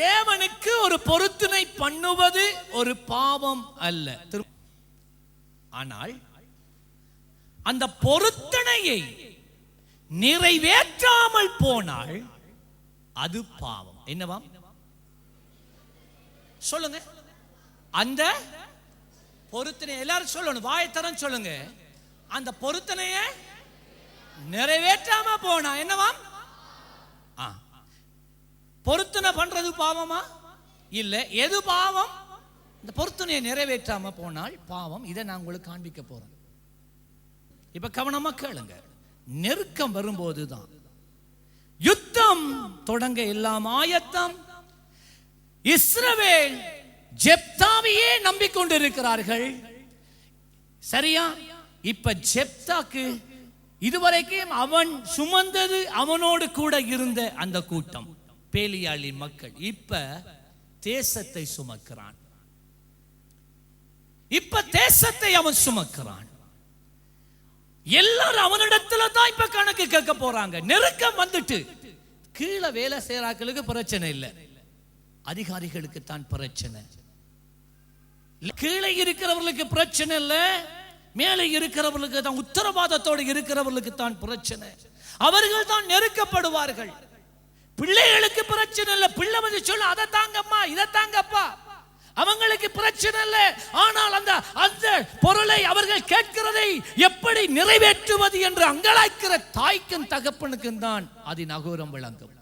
தேவனுக்கு ஒரு பொருத்தனை பண்ணுவது ஒரு பாவம் அல்ல. ஆனால் அந்த பொருத்தனையை நிறைவேற்றாமல் போனால் அது பாவம். என்னவாம் சொல்லுங்க? அந்த பொருத்தனை எல்லாரும் சொல்லணும், வாயத்தரம் சொல்லுங்க. அந்த பொருத்தனைய நிறைவேற்றாம போனா என்னவாம்? பொருத்தனை பண்றது பாவமா? இல்ல. எது பாவம்? இந்த பொருத்தனையை நிறைவேற்றாம போனால் பாவம். இதை நான் உங்களுக்கு காண்பிக்க போறேன். இப்ப கவனமா கேளுங்க. நெருக்கம் வரும்போதுதான் யுத்தம் தொடங்க எல்லாம் ஆயத்தம். இஸ்ரவேல் ஜெப்தாவையே நம்பிக்கொண்டிருக்கிறார்கள். சரியா? இப்ப ஜெப்தாக்கு இதுவரைக்கும் அவன் சுமந்தது, அவனோடு கூட இருந்த அந்த கூட்டம் பேலியாளி மக்கள். இப்ப தேசத்தை சுமக்கிறான். இப்ப தேசத்தை அவன் சுமக்கிறான். எல்லாரும் அவனிடத்துல தான் இப்ப கணக்கு கேட்க போறாங்க. நெருக்கம் வந்துட்டு கீழே வேலை செய்யறாக்களுக்கு பிரச்சனை இல்லை, அதிகாரிகளுக்கு தான் பிரச்சனை. கீழே இருக்கிறவர்களுக்கு பிரச்சனை இல்லை, மேலே இருக்கிறவர்களுக்கு தான், உத்தரவாதத்தோடு இருக்கிறவர்களுக்கு தான் பிரச்சனை. அவர்கள் தான் நெருக்கப்படுவார்கள். பிள்ளைகளுக்கு பிரச்சனை இல்லை. பிள்ளை வந்து சொல்ல அதை தாங்கம்மா, இதை தாங்கப்பா, அவங்களுக்கு பிரச்சனை இல்லை. ஆனால் அந்த அந்த பொருளை அவர்கள் கேட்கிறதை எப்படி நிறைவேற்றுவது என்று அங்கலாய்க்கிற தாய்க்கும் தகப்பனுக்கும் தான் அதன் அகோரம் விளங்கும்.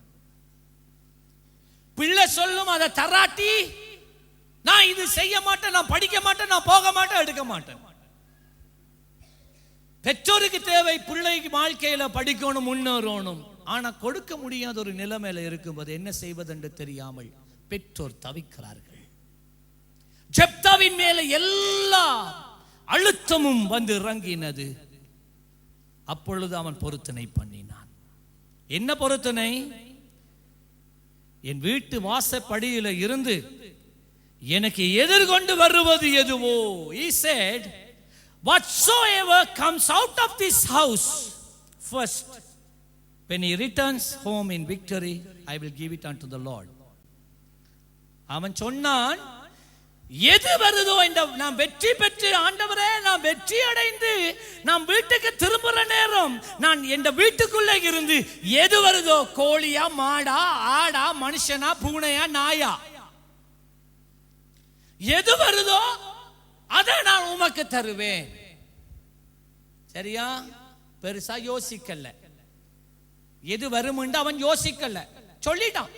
பிள்ளை சொல்லும் அதை தராட்டி நான் இது செய்ய மாட்டேன், நான் படிக்க மாட்டேன், நான் போக மாட்டேன், எடுக்க மாட்டேன். பெற்றோருக்கு தேவை பிள்ளைக்கு வாழ்க்கையில படிக்கணும், முன்னேறணும். ஆனா கொடுக்க முடியாத ஒரு நிலைமையில இருக்கும்போது என்ன செய்வது என்று தெரியாமல் பெற்றோர் தவிக்கிறார்கள். ஜெப்தாவின் மேல எல்லா அழுத்தமும் வந்து இறங்கினது. அப்பொழுது அவன் பொருத்தனை பண்ணினான். என்ன பொருத்தனை? என் வீட்டு வாசப்படியில இருந்து எனக்கு எதிர்கொண்டு வருவது எதுவோ, he said, whatsoever comes out of this house first, when he returns home in victory, I will give it unto the Lord. அவன் சொன்னான், எது வருதோ, இந்த நாம் வெற்றி பெற்று, ஆண்டவரே நான் வெற்றி அடைந்து நாம் வீட்டுக்கு திரும்புற நேரம் நான் என் வீட்டுக்குள்ள இருந்து எது வருதோ, கோழியா, மாடா, ஆடா, மனுஷனா, பூனையா, நாயா, எது வருதோ அதை நான் உமக்கு தருவேன். சரியா? பெருசா யோசிக்கல. எது வரும் என்று அவன் யோசிக்கல, சொல்லிட்டான்.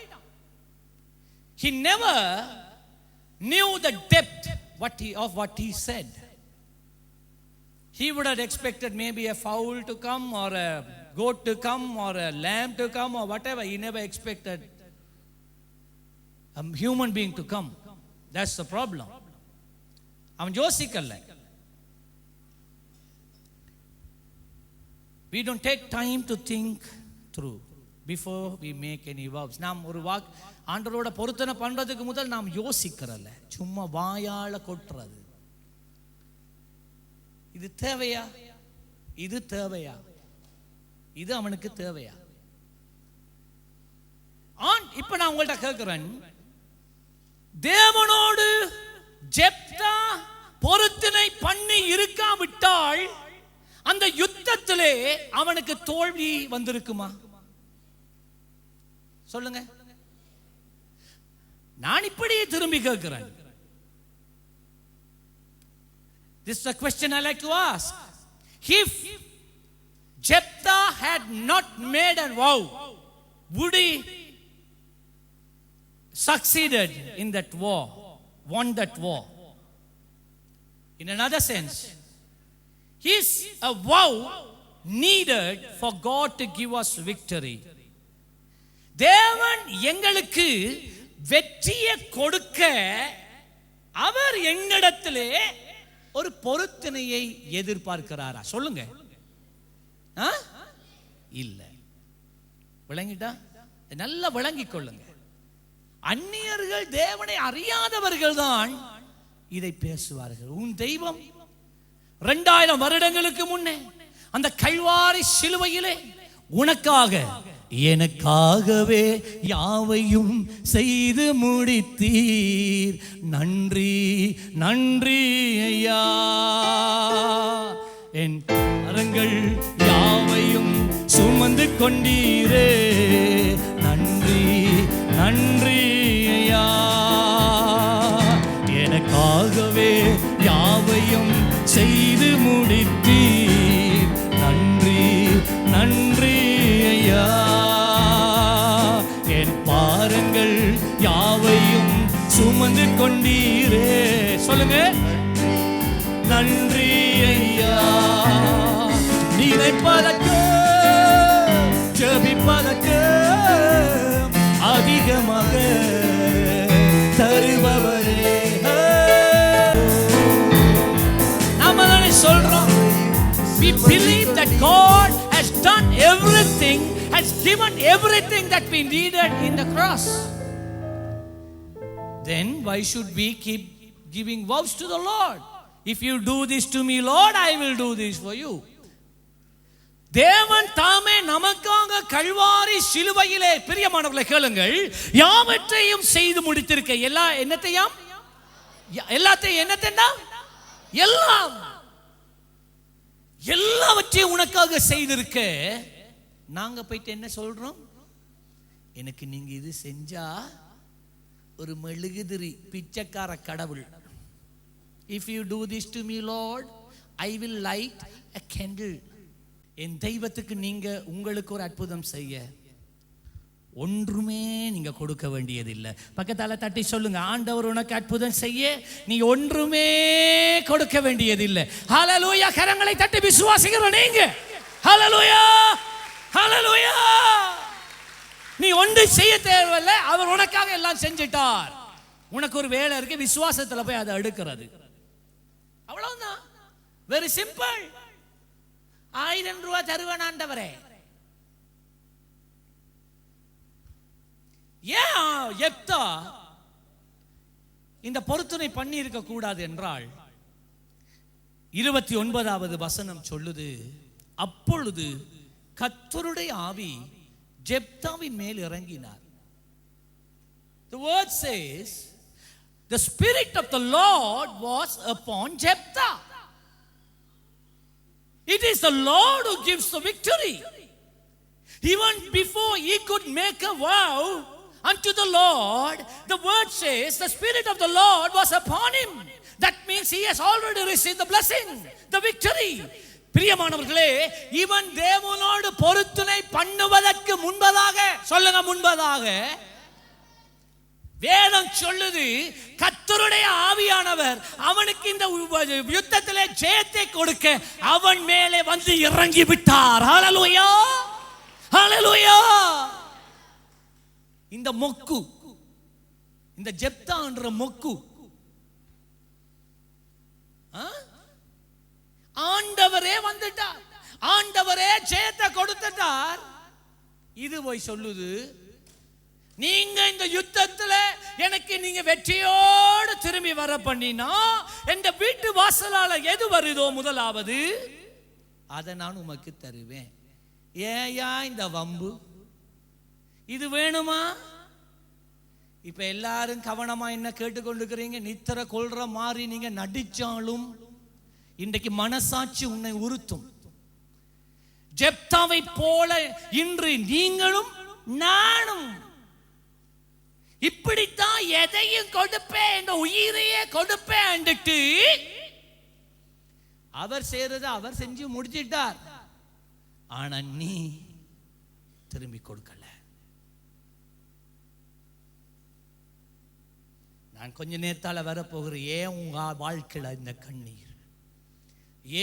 He never knew the depth of what he said. He would have expected maybe a fowl to come or a goat to come or a lamb to come or whatever. He never expected a human being to come. That's the problem. அவன் யோசிக்கல. We don't take time to think through before we make any vows. நாம் ஒரு ஆண்டவரோட பொருத்தனை பண்றதுக்கு முதல் நாம் யோசிக்கிறல்ல, சும்மா வாயால கொட்டுறது. இது தேவையா? இது தேவையா? இது அவனுக்கு தேவையா? இப்ப நான் உங்கள்ட்ட கேட்கிறேன், தேவனோடு ஜெப்தா பொருத்தனை பண்ணி இருக்காவிட்டால் அந்த யுத்தத்திலே அவனுக்கு தோல்வி வந்திருக்குமா? சொல்லுங்க. நான் இப்படியே திரும்பி கேட்கிறேன், This is a question I like to ask. If Jephthah had not made a vow, would he succeeded in that war, won that war? In another sense, is a vow needed for God to give us victory? தேவன் எங்களுக்கு வெற்றியை கொடுக்க அவர் எங்களிடத்திலே ஒரு பொருத்தனையை எதிர்பார்க்கிறாரா? சொல்லுங்க. இல்ல. விளங்கிட்டா? நல்லா விளங்கிக் கொள்ளுங்க. அந்நியர்கள், தேவனை அறியாதவர்கள் தான் இதை பேசுவார்கள். உன் தெய்வம் 2000 வருடங்களுக்கு முன்னே அந்த கல்வாரி சிலுவையிலே உனக்காக எனக்காகவே யாவையும் செய்து முடித்தீர், நன்றி நன்றி ஐயா. என் கரங்கள் யாவையும் சுமந்து கொண்டீரே, நன்றி நன்றி ஐயா. எனக்காகவே யாவையும் செய்து முடித்தீர், நன்றி நன்றி ஐயா. என் பாரங்கள் யாவையும் சுமந்து கொண்டீரே. சொல்லுங்க. நன்றி ஐயா. நினைப்பதற்கு ஜெபிப்பதற்கு அதிகமாக தருபவரே. நாம தானே சொல்றோம். We believe that God has done everything, has given everything that we needed in the cross. Then why should we keep giving vows to the Lord? If you do this to me, Lord, I will do this for you. தேவன் தாமே நமக்காக கல்வாரி சிலுவையிலே, பிரியமானவர்களே கேளுங்கள், யாவற்றையும் செய்து முடித்திருக்க. என்னத்தையும் எல்லாத்தையும் என்னத்தையா எல்லாம் எல்லாவற்றையும் உனக்காக செய்திருக்க. நாங்க போயிட்டு என்ன சொல்றோம்? எனக்கு நீங்க இது செஞ்சா ஒரு மெழுகுதிரி, பிச்சைக்கார கடவுள். If you do this to me, Lord, I will light a candle. என் தெய்வத்துக்கு நீங்க உங்களுக்கு ஒரு அற்புதம் செய்ய ஒன்றுமே நீங்க கொடுக்க வேண்டியதில்லை. பக்கத்தால தட்டி சொல்லுங்க, ஆண்டவர் உனக்கு அற்புதம் செய்ய நீ ஒன்றுமே கொடுக்க வேண்டியதில்லை. ஹல்லேலூயா. கரங்களை தட்டி விசுவாசிக்கிறோம் நீங்க. ஹல்லேலூயா ஹல்லேலூயா. நீ ஒன்று செய்ய தேவையில்லை, அவர் உனக்காக எல்லாம் செஞ்சிட்டார். உனக்கு ஒரு வேலை இருக்கு, விசுவாசத்துல போய் அதை எடுக்கிறது, அவ்வளவுதான். Very simple. 1000 ரூபாய் தருவேன் ஆண்டவரே. ஏன் யெப்தா இந்த பொருத்தனை பண்ணி இருக்க கூடாது என்றால் 29வது வசனம் சொல்லுது, அப்பொழுது கர்த்தருடைய ஆவி ஜெப்தாவின் மேல் இறங்கினார். The word says the spirit of the Lord was upon Jephthah. It is the Lord who gives the victory. Even before he could make a vow unto the Lord, the word says the spirit of the Lord was upon him. That means he has already received the blessing, the victory. பிரியமானவர்களே, இவன் தேவனோடு பொருத்தனை பண்ணுவதற்கு முன்பதாக, சொல்லுங்க முன்பதாக, வேதம் சொல்லுது கர்த்தருடைய ஆவியானவர் அவனுக்கு இந்த யுத்தத்திலே ஜெயத்தை கொடுக்க அவன் மேலே வந்து இறங்கி விட்டார். ஹல்லேலூயா ஹல்லேலூயா. இந்த மொக்கு, இந்த ஜெப்தா என்ற மொக்கு ஆண்டவரே வந்துட்டார், ஆண்டவரே ஜெயத்தை கொடுத்துட்டார். இது போய் சொல்லுது, நீங்க இந்த யுத்தத்துல எனக்கு நீங்க வெற்றியோடு திரும்பி வர பண்ணினா எந்த வீட்டு வாசலால எது வருதோ முதலாவது அதை நான் உமக்கு தருவேன். ஏயா இந்த வம்பு? இது வேணுமா? இப்ப எல்லாரும் கவனமா என்ன கேட்டுக்கொண்டிருக்கிறீங்க? நித்திர கொள்ற மாதிரி நீங்க நடிச்சாலும் இன்றைக்கு மனசாட்சி உன்னை உறுத்தும். ஜெப்தாவை போல இன்று நீங்களும் நானும் இப்படித்தான் எதையும் கொடுப்பேன், இந்த உயிரையே கொடுப்பேன். அவர் செய்யறத அவர் செஞ்சு முடிச்சிட்டார். ஆனா நீ திரும்பி கொடுக்கல. நான் கொஞ்ச நேரத்தால வரப்போகிறேன். ஏன் உங்க வாழ்க்கையில இந்த கண்ணீர்,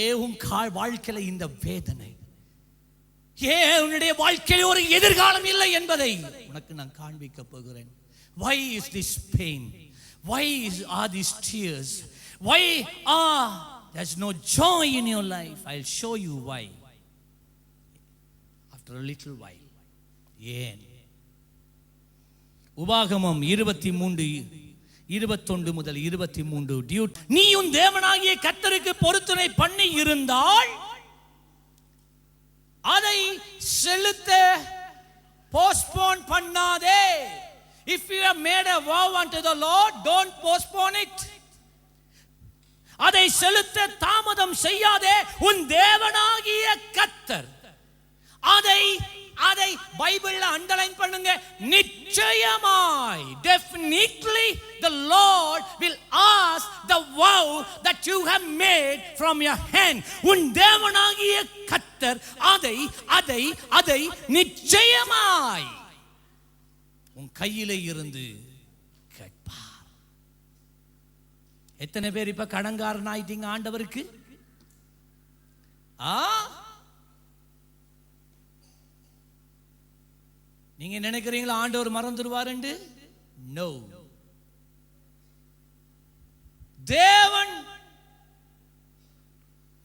ஏன் உங்க வாழ்க்கையில இந்த வேதனை, ஏன் உன்னுடைய வாழ்க்கையில் ஒரு எதிர்காலம் இல்லை என்பதை உனக்கு நான் காண்பிக்க போகிறேன். Why is this pain? Why are these tears? Why there's no joy in your life? I'll show you why after a little while. ஏன்? உபாகமம் 23:21 முதல் 23. நீ உன் தேவனாகிய கர்த்தருக்கு பொருத்தனை பண்ணி இருந்தால் அதை செலுத்த போஸ்ட்போன் பண்ணாதே. If you have made a vow unto the Lord, don't postpone it. அதை செலுத்த தாமதம் செய்யாதே. உன் தேவனாகிய கர்த்தர் அதை பைபிள்ல அண்டர்லைன் பண்ணுங்க. நிச்சயமாய், definitely the Lord will ask the vow that you have made from your hand. உன் தேவனாகிய கர்த்தர் அதை நிச்சயமாய் உன் கையிலே இருந்து கேட்பார். எத்தனை பேர் இப்ப கடன்காரன் ஆயிட்டீங்க ஆண்டவருக்கு? நீங்க நினைக்கிறீங்களா ஆண்டவர் மறந்துடுவார்? நோ. தேவன்,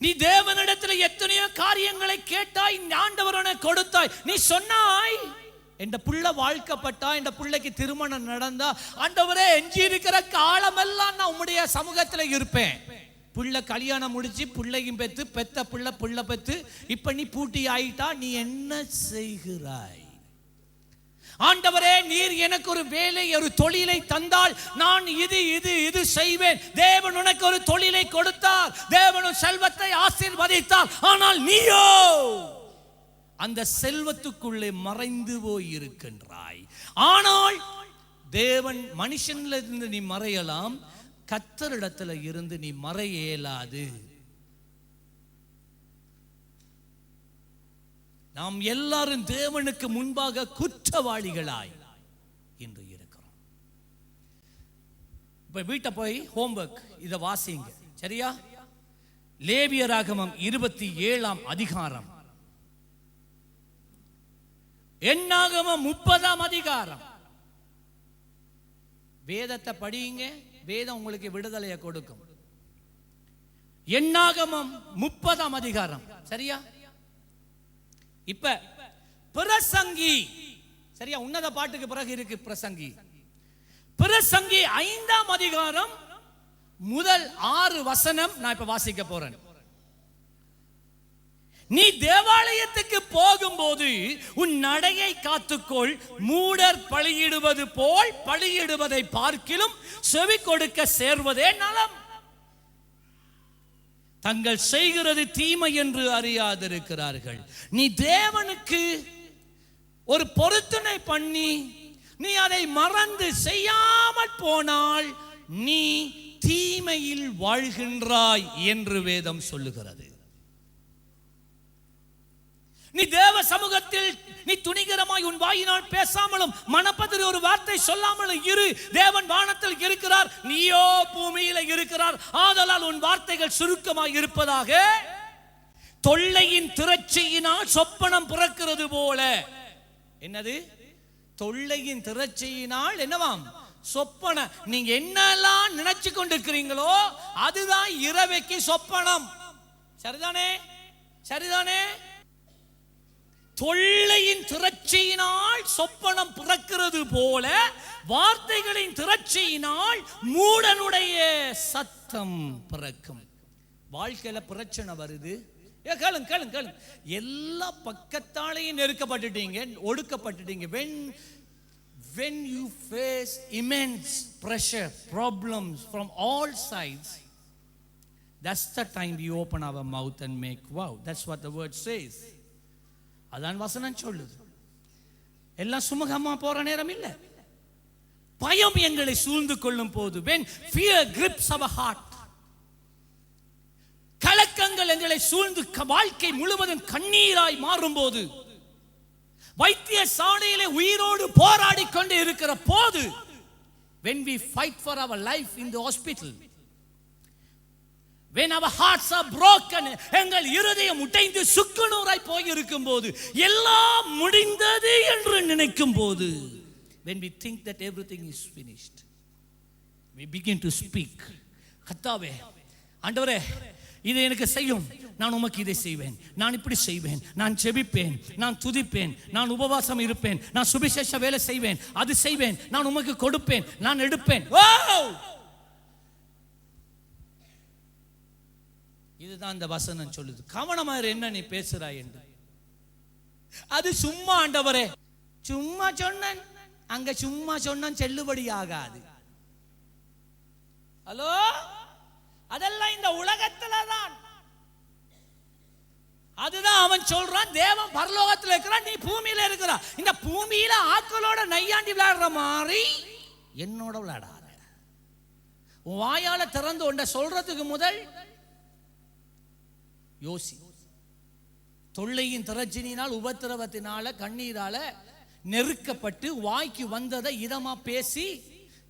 நீ தேவனிடத்தில் எத்தனையோ காரியங்களை கேட்டாய், ஆண்டவரனை கொடுத்தாய். நீ சொன்னாய், என் புள்ள வாழ்க்கப்பட்டா, என் பிள்ளைக்கு திருமணம் நடந்தா, ஆண்டவரே எஞ்சி இருக்கிற காலமெல்லாம் நான் உம்முடைய சமூகத்துல இருப்பேன். புள்ள கல்யாணம் முடிச்சு பிள்ளையும் பெத்த புள்ள பெத்து இப்ப நீ பூட்டி ஆயிட்டா, நீ என்ன செய்கிறாய்? ஆண்டவரே, நீர் எனக்கு ஒரு வேலை, ஒரு தொழிலை தந்தால் நான் இது செய்வேன். தேவன் உனக்கு ஒரு தொழிலை கொடுத்தார், தேவன் செல்வத்தை ஆசீர்வதித்தார். ஆனால் நீயோ அந்த செல்வத்துக்குள்ளே மறைந்து போய் இருக்கின்றாய். ஆனால் தேவன் மனுஷன்ல இருந்து நீ மறையலாம், கர்த்தரிடத்துல இருந்து நீ மறைய இயலாது. நாம் எல்லாரும் தேவனுக்கு முன்பாக குற்றவாளிகளாய் இன்று இருக்கிறோம். இப்ப வீட்டை போய் ஹோம்வொர்க் இதை வாசிங்க, சரியா? லேவியராகமம் 27ஆம் அதிகாரம், எண்ணாகமம் 30ஆம் அதிகாரம். வேதத்தை படியுங்க, வேதம் உங்களுக்கு விடுதலையை கொடுக்கும். எண்ணாகமம் 30ஆம் அதிகாரம், சரியா? இப்ப பிரசங்கி, சரியா? உன்னத பாட்டுக்கு பிறகு இருக்கு பிரசங்கி. பிரசங்கி 5ஆம் அதிகாரம் முதல் 6 வசனம் நான் இப்ப வாசிக்க போறேன். நீ தேவாலயத்துக்கு போகும்போது உன் நடையை காத்துக்கொள். மூடர் பலியிடுவது போல் பலியிடுவதை பார்க்கிலும் செவி கொடுக்க சேர்வதே நலம். தங்கள் செய்கிறது தீமை என்று அறியாதிருக்கிறார்கள். நீ தேவனுக்கு ஒரு பொருத்தனை பண்ணி நீ அதை மறந்து செய்யாமல் போனால் நீ தீமையில் வாழ்கின்றாய் என்று வேதம் சொல்லுகிறது. நீ தேவ சமூகத்தில் நீ துணிகரமாய் உன் வாயினால் பேசாமலும் மனப்பதில் ஒரு வார்த்தை சொல்லாமலும் இரு. தேவன் வானத்தில் இருக்கிறார், நீயோ பூமியில இருக்கிறார். ஆதலால் உன் வார்த்தைகள் சுருக்கமாய் இருப்பதாக. தொல்லையின் திரட்சியினால் சொப்பனம் பிறக்கிறது போல. என்னது? தொல்லையின் திரட்சியினால் என்னவாம்? சொப்பன. நீங்க என்னெல்லாம் நினைச்சு கொண்டிருக்கிறீங்களோ அதுதான் இரவைக்கு சொப்பனம். சரிதானே? சரிதானே? தொல்லையின் திரட்சியினால் சொப்பனம் பிறக்கிறது போல வார்த்தைகளின் திரட்சியினால் மூடனுடைய சத்தம் பிறக்கும். வாழ்க்கையில பிரச்சனை வருது. கேளுங்க, எல்லா பக்கத்தாலையும் நெருக்கப்பட்டுட்டீங்க, ஒடுக்கப்பட்டுட்டீங்க. when you face immense pressure, problems from all sides, that's the time we open our mouth and make wow. That's what the word says. அதான் வசனம் சொல்லுது. எல்லாம் சுமூகமா போற நேரம் இல்ல. பயம் எங்களை சூழ்ந்து கொள்ளும் போது, when fear grips our heart, கலக்கங்கள் எங்களை சூழ்ந்து வாழ்க்கை முழுவதும் கண்ணீராய் மாறும்போது, வைத்திய சாலையிலே உயிரோடு போராடி கொண்டு இருக்கிற போது, when we fight for our life in the hospital, when our hearts are broken, எங்கள் இருதயம் உடைந்து சுக்குநூறாய் போய் இருக்கும் போது, எல்லாம் முடிந்தது என்று நினைக்கும் போது, when we think that everything is finished, we begin to speak. கர்த்தாவே, ஆண்டவரே, இதை எனக்கு செய்யும், நான் உமக்கு இதை செய்வேன், நான் இப்படி செய்வேன், நான் ஜெபிப்பேன், நான் துதிப்பேன், நான் உபவாசம் இருப்பேன், நான் சுவிசேஷ வேலை செய்வேன், அது செய்வேன், நான் உமக்கு கொடுப்பேன், நான் எடுப்பேன். இதுதான் இந்த வசனம் சொல்லுது. கவனமா என்ன நீ பேசுறாய் என்று. அது சும்மா ஆண்டவரே, சும்மா சொன்னேன், அங்க சும்மா சொன்னான் செல்லுபடி ஆகாது. ஹலோ, அதெல்லாம் இந்த உலகத்துல தான். அதுதான் அவன் சொல்றான், தேவன் பரலோகத்தில் இருக்கிறான், நீ பூமியில இருக்கிறா. இந்த பூமியில ஆக்களோட நையாண்டி விளையாடுற மாதிரி என்னோட விளையாடாத. உன் வாயால திறந்து ஒன்றை சொல்றதுக்கு முதல் யோசி. தொல்லையின் திரட்சினால், உபத்திரவத்தினால, கண்ணீரால நெருக்கப்பட்டு வாய்க்கு வந்ததை இதமா பேசி,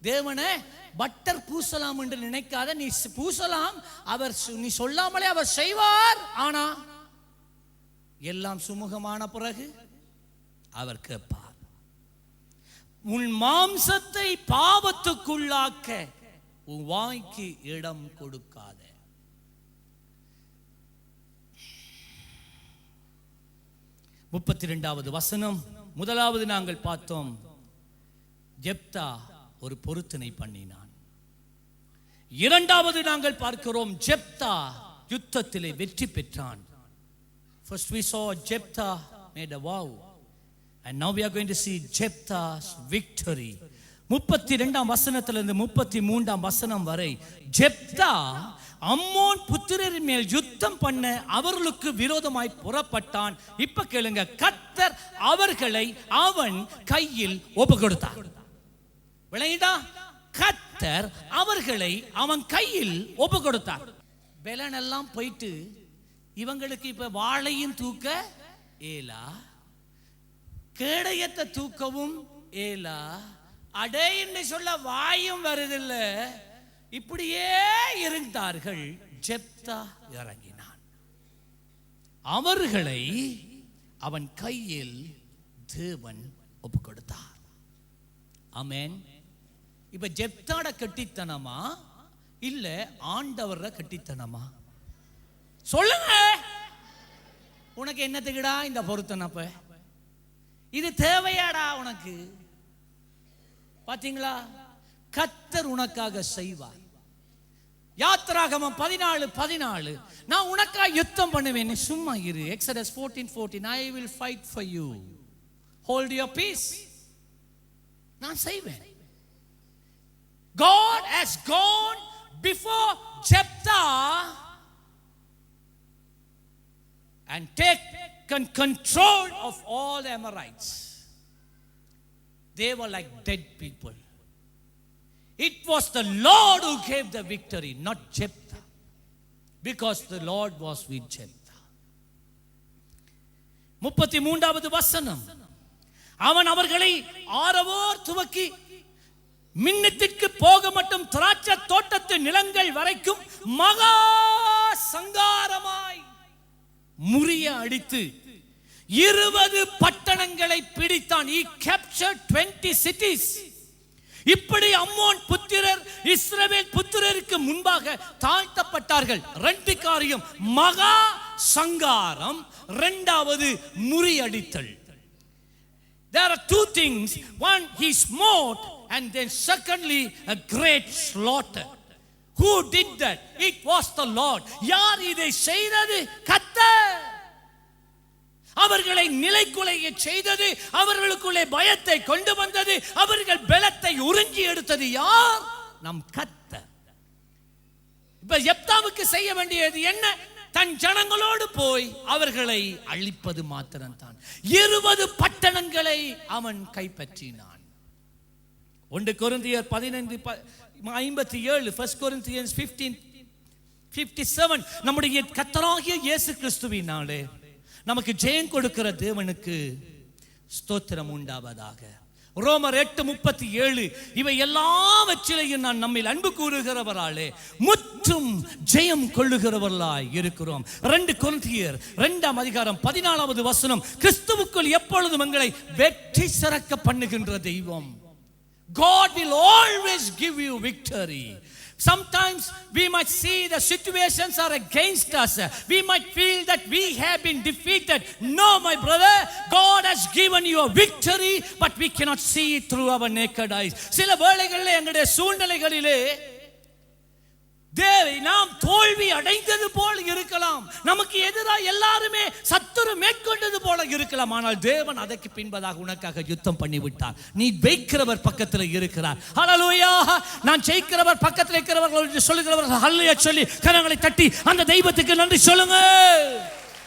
தேவனை பட்டர் பூசலாம் என்று நினைக்காத. நீ பூசலாம், அவர் நீ சொல்லாமலே அவர் செய்வார். ஆனா எல்லாம் சுமூகமான பிறகு அவர் கேட்பார். உன் மாம்சத்தை பாவத்துக்குள்ளாக்க உன் வாய்க்கு இடம் கொடுக்காத. முப்பத்தி 32வது வசனம். முதலாவது நாங்கள் பார்த்தோம், ஜெப்தா ஒரு பொருத்தனை பண்ணினான். இரண்டாவது நாங்கள் பார்க்கிறோம், ஜெப்தா யுத்தத்திலே வெற்றி பெற்றான். First we saw Jephthah made a vow, and now we are going to see Jephthah's victory. 32ஆம் வசனத்திலிருந்து 33ஆம் வசனம் வரை ஜெப்தா அம்மோன் புத்திரரின் மேல் யுத்தம் பண்ண அவர்களுக்கு விரோதமாய் புறப்பட்டான். இப்ப கேளுங்க, கர்த்தர் அவர்களை அவன் கையில் ஒப்பு கொடுத்தார். விளங்கிட்டா? கர்த்தர் அவர்களை அவன் கையில் ஒப்பு கொடுத்தார். பெலன் எல்லாம் போயிட்டு இவங்களுக்கு இப்ப வாளையும் தூக்க ஏலா, கேடயத்தை தூக்கவும் ஏலா, அடே என்று சொல்ல வாயும் வருதில்ல. இப்படியே இருந்தார்கள். ஜெப்தா இறங்கினான். அவர்களை அவன் கையில் தேவன் ஒப்பு கொடுத்தார். ஆமென். இப்ப ஜெப்தாட கட்டித்தனமா இல்ல ஆண்டவர கட்டித்தனமா? சொல்லுங்க. உனக்கு என்னத்துக்குடா இந்த பொருத்தனப்ப? இது தேவையாடா உனக்கு? பாத்தீங்களா? கர்த்தர் உனக்காக செய்வார். யாத்திராகமம் 14:14, நான் உனக்காக யுத்தம் பண்ணுவேன், சும்மா இரு. Exodus 14:14, I will fight for you, hold your peace. நான் செய்வேன். God has gone before Jephthah and taken control of all the Amorites. They were like dead people. It was the Lord who gave the victory, not Jephthah, because the Lord was with Jephthah. 33வது வசனம். அவன் அவர்களை ஆரவோர் துவக்கி மின்னத்திற்கு போக மட்டும் திராட்சை தோட்டத்து நிலங்கள் வரைக்கும் மகா சங்காரமாய் முறிய அடித்து 20 பட்டணங்களை பிடித்தான். He captured 20 cities. இப்படி அம்மோன் புத்திரர் இஸ்ரவேல் புத்திரருக்கு முன்பாக தாழ்த்தப்பட்டார்கள். 2 காரியம், மகா சங்காரம், இரண்டாவது முறியடித்தல். There are 2 things. One, he smote, and then secondly a great slaughter. Who did that? It was the Lord. யார் இதை செய்தது? கர்த்தர். அவர்களை நிலைக்குலைய செய்தது, அவர்களுக்குள்ளே பயத்தை கொண்டு வந்தது, அவர்கள் பலத்தை உறிஞ்சி எடுத்தது யார்? நம் கர்த்தர். இப்ப ஜெப்தாவுக்கு செய்ய வேண்டியது என்ன? தன் ஜனங்களோடு போய் அவர்களை அழிப்பது மாத்திரம்தான். 20 பட்டணங்களை அவன் கைப்பற்றினான். 1 கொரிந்தியர் 15:57, 1 Corinthians 57 நம்முடைய கர்த்தராகிய இயேசு கிறிஸ்துவினாலே நமக்கு ஜெயம் கொடுக்கிற தேவனுக்கு ஸ்தோத்திரம் உண்டாவதாக. ரோமர் 8:37 இவை எல்லாவற்றிலையும் நான் நம்மில் அன்பு கூறுகிறவராலே முற்றும் ஜெயம் கொள்ளுகிறவர்களாய் இருக்கிறோம். 2 கொரிந்தியர் 2:14 கிறிஸ்துவுக்குள் எப்பொழுதும் எங்களை வெற்றி சிறக்க பண்ணுகின்ற தெய்வம். God will always give you victory. Sometimes we might see the situations are against us. We might feel that we have been defeated. No, my brother, God has given you a victory, but we cannot see it through our naked eyes. சில வேளைகளிலே எங்களுடைய சூழ்நிலைகளிலே நாம் தோல்வி அடைந்தது போல இருக்கலாம், நமக்கு எதிராக எல்லாருமே சத்துரு மேற்கொண்டது போல இருக்கலாம். ஆனால் தேவன் அதற்கு பின்பதாக உனக்காக யுத்தம் பண்ணிவிட்டார். நீ வைக்கிறவர் பக்கத்தில் இருக்கிறார். ஹல்லேலூயா. நான் ஜெயிக்கிறவர் பக்கத்தில் இருக்கிறவர்கள் என்று சொல்லுகிறவர்கள் ஹல்லேலூயா சொல்லி கரங்களை தட்டி அந்த தெய்வத்துக்கு நன்றி சொல்லுங்க.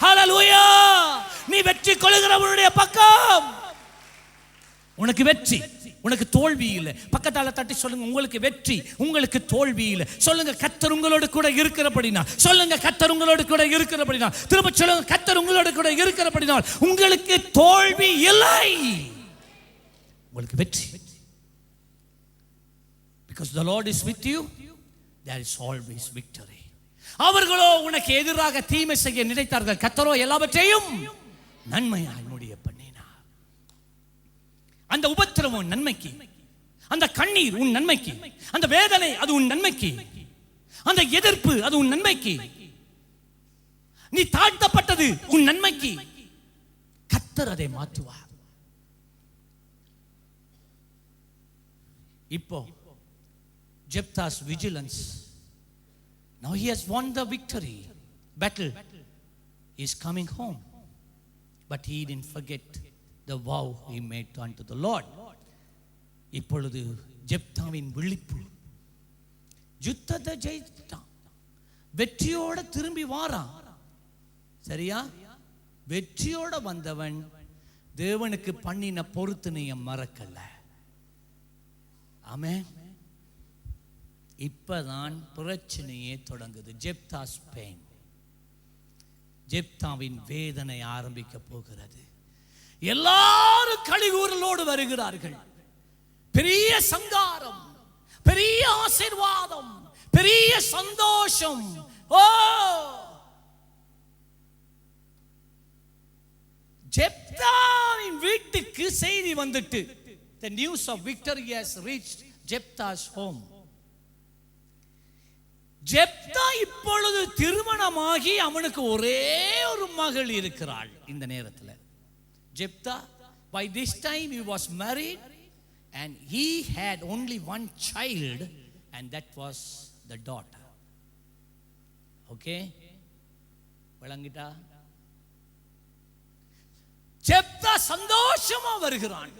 ஹல்லேலூயா. நீ வெற்றி கொள்ளுகிறவருடைய பக்கம். உனக்கு வெற்றி, உனக்கு தோல்வி இல்லை. பக்கத்தால தட்டி சொல்லுங்க, உங்களுக்கு வெற்றி, உங்களுக்கு தோல்வி இல்லை. சொல்லுங்க, கர்த்தர் உங்களோடு கூட இருக்கிறபடினால். சொல்லுங்க, கர்த்தர் உங்களோடு கூட இருக்கிறபடினால். திரும்ப சொல்லுங்க, கர்த்தர் உங்களோடு கூட இருக்கிறபடினால் உங்களுக்கு தோல்வி இல்லை, உங்களுக்கு வெற்றி. Because the Lord is with you, there is always victory. அவர்களோ உனக்கு எதிராக தீமை செய்ய நினைத்தார்கள், கர்த்தரோ எல்லாவற்றையும் நன்மையாய் முடிய பண்ணினார். அந்த உபத்திரவம் உன் நன்மைக்கு, அந்த கண்ணீர் உன் நன்மைக்கு, அந்த வேதனை அது உன் நன்மைக்கு, அந்த எதிர்ப்பு அது உன் நன்மைக்கு, நீ தாழ்த்தப்பட்டது உன் நன்மைக்கு. கர்த்தர் அதை மாற்றுவார். இப்போ ஜெப்தாஸ் vigilance, now he has won the victory battle, he is coming home, but he didn't forget the vow he made unto the Lord. இப்பொழுது ஜெப்தாவின் விழிப்பு, யுத்தத்தை ஜெயித்தான், வெற்றியோட திரும்பி வாரான். சரியா? வெற்றியோட வந்தவன் தேவனுக்கு பண்ணின பொருத்தனையை மறக்கல. ஆமென். இப்பதான் பிரச்சனையே தொடங்குது. ஜெப்தாஸ் பெயின், ஜெப்தாவின் வேதனை ஆரம்பிக்க போகிறது. எல்லாரும் கலிகூறலோடு வருகிறார்கள். பெரிய சங்காரம், பெரிய ஆசீர்வாதம், பெரிய சந்தோஷம். ஓ, ஜெப்தாவின் வீட்டுக்கு செய்தி வந்துட்டு, the news of victory has reached Jephthah's home. Jephthah இப்பொழுது திருமணமாகி அவனுக்கு ஒரே ஒரு மகள் இருக்கிறாள். இந்த நேரத்தில் Jephthah, by this time he was married and he had only one child, and that was the daughter. Okay, விளங்கிட்டா? ஜெப்தா சந்தோஷமா வருகிறான்.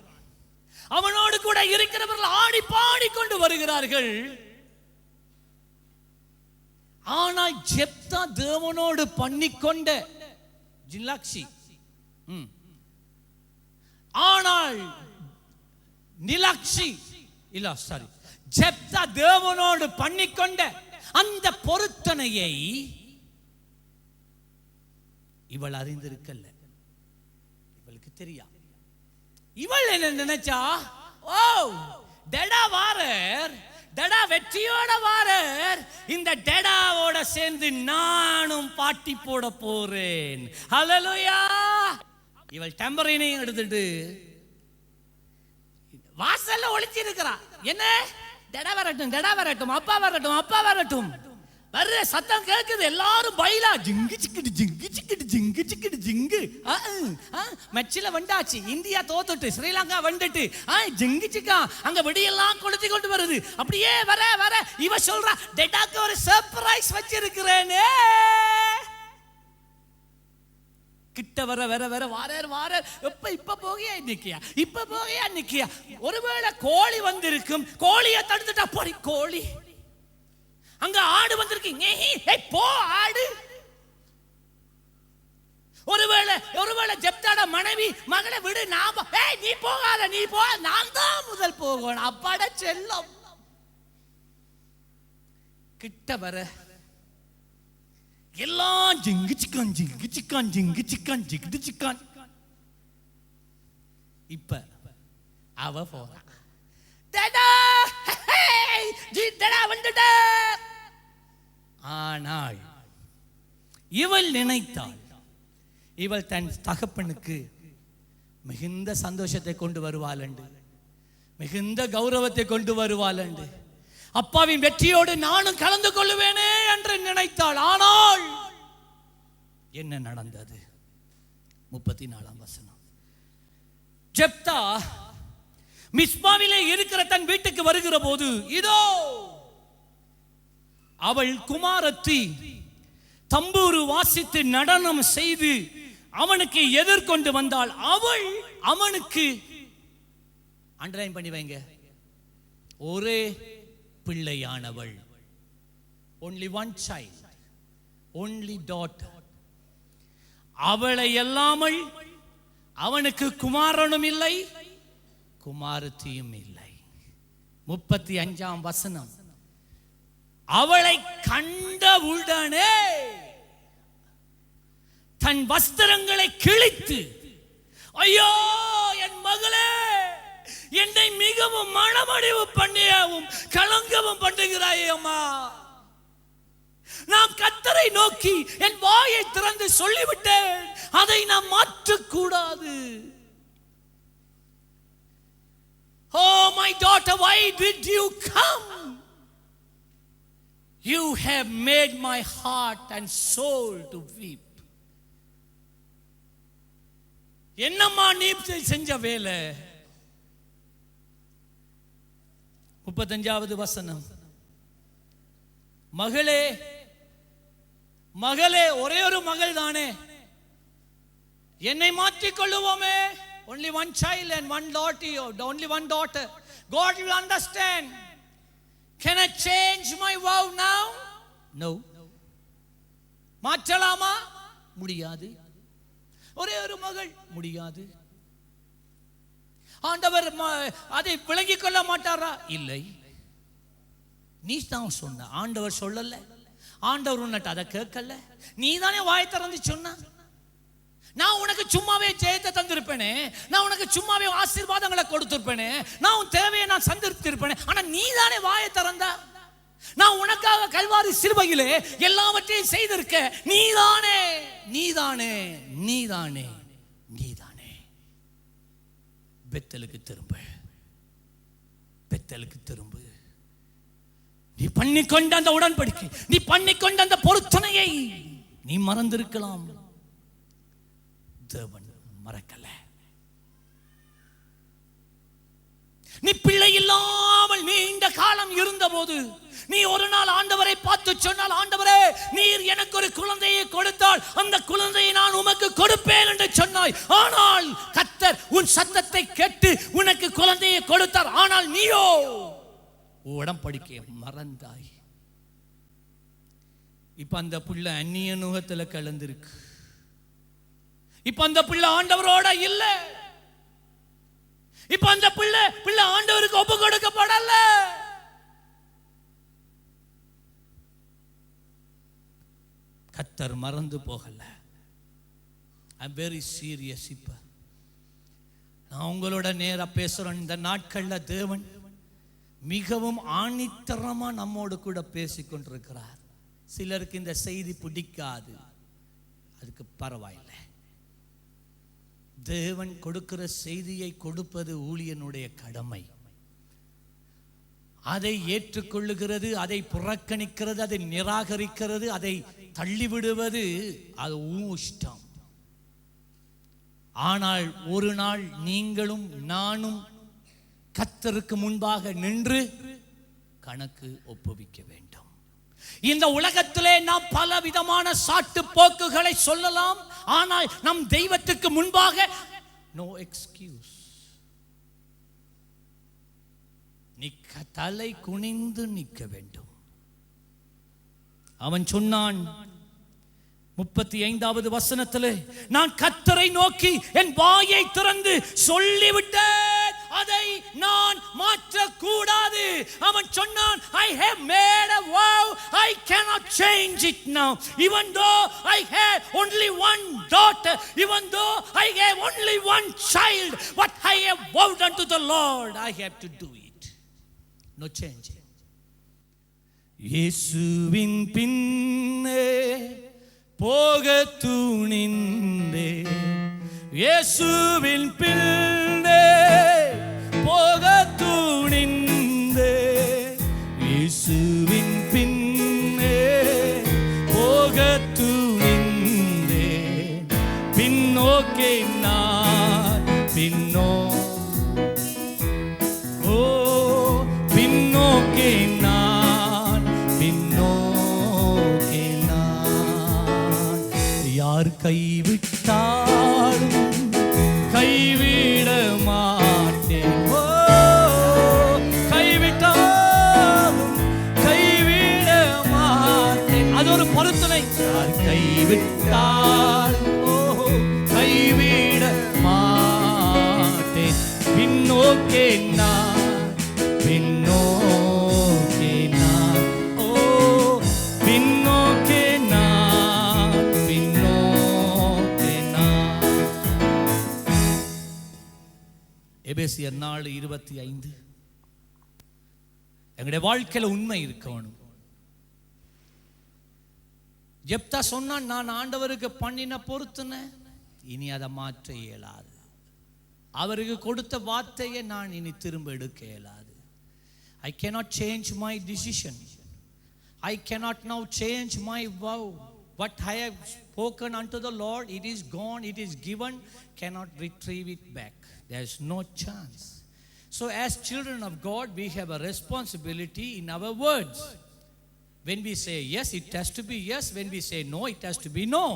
அவனோடு கூட இருக்கிறவர்கள் ஆடி பாடிக்கொண்டு வருகிறார்கள். ஆனால் ஜெப்தா தேவனோடு பண்ணிக்கொண்ட ஜிலாக்ஷி, ஆனால் நிலாக்ஷி இல்ல, சாரி, ஜெப்தா தேவனோடு பண்ணிக்கொண்ட அந்த பொருத்தனையை இவள் அறிந்திருக்கல. இவளுக்கு தெரியா. இவள் என்ன நினைச்சா, ஓ டெடா வாரர், டெடா வெற்றியோட வாரர், இந்த டெடாவோட சேர்ந்து நானும் பாட்டி போட போறேன். ஹல்லேலூயா. இவள் டெம்பரைனையும் எடுத்துட்டு வாசல்ல ஒளிச்சு இருக்கிறா. என்ன? டெடா வரட்டும், டெடா வரட்டும், அப்பா வரட்டும், அப்பா வரட்டும். வர்ற சத்தம் கேட்குது. எல்லாரும் பைலா ஜிங்கு சிக்கிடு ஜிங்கு சிக்கிடு ஜிங்கு சிக்கிடு ஜிங்கு. மெச்சில வந்தாச்சு. இந்தியா தோத்துட்டு ஸ்ரீலங்கா வந்துட்டு ஜிங்கு சிக்கா அங்க வெடியெல்லாம் கொளுத்தி கொண்டு வருது. அப்படியே வர வர இவ சொல்றா, டெடாக்கு ஒரு சர்ப்ரைஸ் வச்சிருக்கிறேனே. கிட்ட வர வர வர வாரர் வாரர். இப்ப போகியா நிக்கியா, இப்ப போகியா நிக்கியா. ஒருவேளை கோழி வந்திருக்கும், கோழியை தடுத்துட்டா போடி கோழி. அங்க ஆடு வந்திருக்கு, போ ஆடு. ஒருவேளை ஜெப்தாட மனைவி மகளை விடு, நான் நீ போகாத, நீ போ, நான் தான் முதல் போகணும். அப்பாட செல்லம். கிட்ட வர எல்லாம் ஜிங்கு சிக்கான் ஜிங்கு சிக்கான் ஜிங்கு சிக்கான் ஜிங்கு சிக்கான். இப்ப அவ போறா, வந்துட்ட. ஆனால் இவள் நினைத்தாள், இவள் தன் தகப்பனுக்கு மிகுந்த சந்தோஷத்தை கொண்டு வருவாள் என்று, மிகுந்த கௌரவத்தை கொண்டு வருவாள் என்று, அப்பாவின் வெற்றியோடு நானும் கலந்து கொள்ளுவேனே என்று நினைத்தாள். ஆனால் என்ன நடந்தது? 34ஆம் வசனம். ஜெப்தா மிஸ்பாவிலே இருக்கிற தன் வீட்டுக்கு வருகிற போது, இதோ அவள் குமாரத்தி தம்பூரு வாசித்து நடனம் செய்து அவனுக்கு எதிர்கொண்டு வந்தாள். அவள் அவனுக்கு, அண்டர்லைன் பண்ணி வைங்க, ஒரே பிள்ளையானவள். only one child, only daughter. அவளை அல்லாமல் அவனுக்கு குமாரனும் இல்லை, குமாரத்தியும் இல்லை. 35ஆம் வசனம். அவளை கண்டவுடனே தன் வஸ்திரங்களை கிழித்து, ஐயோ என் மகளே, என்னை மிகவும் மனமடிவு பண்ணியவும் கலங்கவும் பண்ணுகிறாயே அம்மா. நான் கர்த்தரை நோக்கி என் வாயை திறந்து சொல்லிவிட்டேன், அதை நான் மாற்றக்கூடாது. Oh my daughter, why did you come? You have made my heart and soul to weep. என்னம்மா நீ செஞ்ச வேலை? 35வது வசனம். மகளே, மகளே, ஒரே ஒரு மகள் தானே, என்னை மாற்றிக் கொள்ளுவோமே. only one child and one daughter, only one daughter. God will understand. Can I change my vow now? No. மாற்றலாமா? முடியாது. ஒரே ஒரு மகள், முடியாது. ஆண்டவர் அதை விளங்கிக் கொள்ள மாட்டாரா? இல்லை. நீ தான் சொன்ன, ஆண்டவர் சொல்லல. ஆண்டவர் உன்னிட்ட அதை கேட்கல, நீ தானே வாய் திறந்து சொன்ன. நான் உனக்கு சும்மாவே ஜெயத்தை தந்திருப்பேனே, நான் உனக்கு சும்மாவே ஆசீர்வாதங்களை கொடுத்திருப்பேனே, நான் உன் தேவையை நான் சந்தித்திருப்பேனே. ஆனா நீ தானே வாயை திறந்த. நான் உனக்காக கல்வாரி சிலுவையிலே எல்லாவற்றையும் செய்திருக்க. நீதானே நீதானே நீதானே நீதானே. பெத்தலுக்கு திரும்ப, பெத்தலுக்கு திரும்ப. நீ பண்ணிக்கொண்ட அந்த உடன்படிக்கை, நீ பண்ணிக்கொண்ட அந்த பொருத்தனையை நீ மறந்திருக்கலாம், தேவன் மறக்கல. நீ பிள்ளை இல்லாமல் நீண்ட காலம் இருந்த போது, நீ ஒரு நாள் ஆண்டவரை பார்த்து சொன்னால், ஆண்டவரே நீர் எனக்கு ஒரு குழந்தையை கொடுத்தால் அந்த குழந்தையை நான் உமக்கு கொடுப்பேன் என்று சொன்னாய். ஆனால் கர்த்தர் உன் சத்தத்தை கேட்டு உனக்கு குழந்தையை கொடுத்தார். ஆனால் நீயோ உடன்படிக்கையை மறந்தாய். இப்ப அந்த பிள்ளை அந்நிய நுகத்துல கலந்திருக்கு. இப்ப அந்த பிள்ளை ஆண்டவரோட இல்ல. இப்ப அந்த பிள்ளை ஆண்டவருக்கு ஒப்பு கொடுக்கப்படல. கர்த்தர் மறந்து போகல. ஐ அம் வெரி சீரியஸ். இப்ப நான் உங்களோட நேரா பேசுறேன். இந்த நாட்கள்ல தேவன் மிகவும் ஆணித்தரமா நம்மோடு கூட பேசிக்கொண்டிருக்கிறார். சிலருக்கு இந்த செய்தி பிடிக்காது, அதுக்கு பரவாயில்லை. தேவன் கொடுக்கிற செய்தியை கொடுப்பது ஊழியனுடைய கடமை. அதை ஏற்றுக்கொள்ளுகிறது, அதை புறக்கணிக்கிறது, அதை நிராகரிக்கிறது, அதை தள்ளிவிடுவது அது இஷ்டம். ஆனால் ஒரு நாள் நீங்களும் நானும் கர்த்தருக்கு முன்பாக நின்று கணக்கு ஒப்புவிக்க வேண்டும். இந்த உலகத்திலே நாம் பல விதமான சாட்டு போக்குகளை சொல்லலாம். ஆனால் நம் தெய்வத்துக்கு முன்பாக நோ எக்ஸ்கியூஸ். தலை குனிந்து நிற்க வேண்டும். அவன் சொன்னான் 35வது வசனத்திலே, நான் கர்த்தரை நோக்கி என் வாயை திறந்து சொல்லிவிட்டேன், அதை நான் மாற்ற கூடாது. அவன் சொன்னான், I have made a vow, I cannot change it now. Even though I had only one daughter, even though I have only one child, but I have vowed unto the Lord, I have to do it. No change. இயேசுவின் பின்னே போக துணிந்தே, இயேசுவின் பின்னே போக துணிந்தே, இயேசுவின் பின்னே போக துணிந்தே, பின்னோக்கே நான் பின்னோக்கே நான் பின்னோக்கே நான், யார் கைவிட்டாலும் கைவிட மாட்டேன். கைவிட்டாலும் கைவிட மாட்டேன். அது ஒரு பொருத்தனை. யார் கைவிட்டாலும் கைவிட மாட்டேன். பின்னோக்கே நான் பின்னோக்கே நான், பின்னோக்கே நான் பின்னோக்கே நான். எபேசியர் 4:25. எங்களுடைய வாழ்க்கையில உண்மை இருக்கணும். ஜெப்தா சொன்னான், நான் ஆண்டவருக்கு பண்ணின பொருத்தனை இனி அதை மாற்ற இயலாது. அவருக்கு கொடுத்த வார்த்தையை நான் இனி திரும்ப எடுக்க இயலாது. I cannot change my decision. I cannot now change my vow. What I have spoken unto the Lord, it is gone, it is given, cannot retrieve it back. There is no chance. So as children of God, we have a responsibility in our words. When we say yes, it has to be yes. When we say no, it has to be no.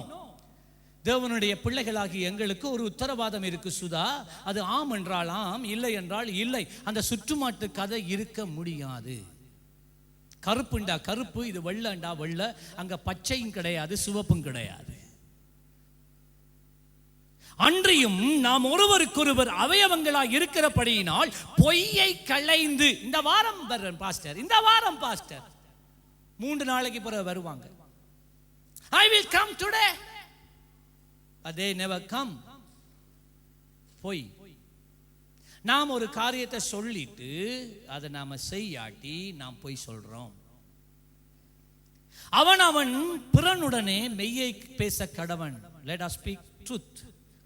தேவனுடைய பிள்ளைகளாகி எங்களுக்கு ஒரு உத்தரவாதம் இருக்கு சுதா. அது ஆம் என்றால் ஆம், இல்லை என்றால் இல்லை. அந்த சுற்றுமாட்டு கதை இருக்க முடியாது. கருப்புண்டா கருப்பு, இது வெள்ளண்டா வெள்ள. அங்க பச்சையும் கிடையாது, சிவப்பும் கிடையாது. அன்றியும் நாம் ஒருவருக்கொருவர் அவயவங்களாக இருக்கிறபடியினால் பொய்யை களைந்து, இந்த வாரம் பாஸ்டர், இந்த வாரம் பாஸ்டர் 3 நாளைக்கு பிறகு வருவாங்க. I will come today, but they never come. பொய். நாம் ஒரு காரியத்தை சொல்லிட்டு அதை நாம செய்யாட்டி நாம் பொய் சொல்றோம். அவன் பிறனுடனே மெய்யை பேச கடவன். Let us speak truth.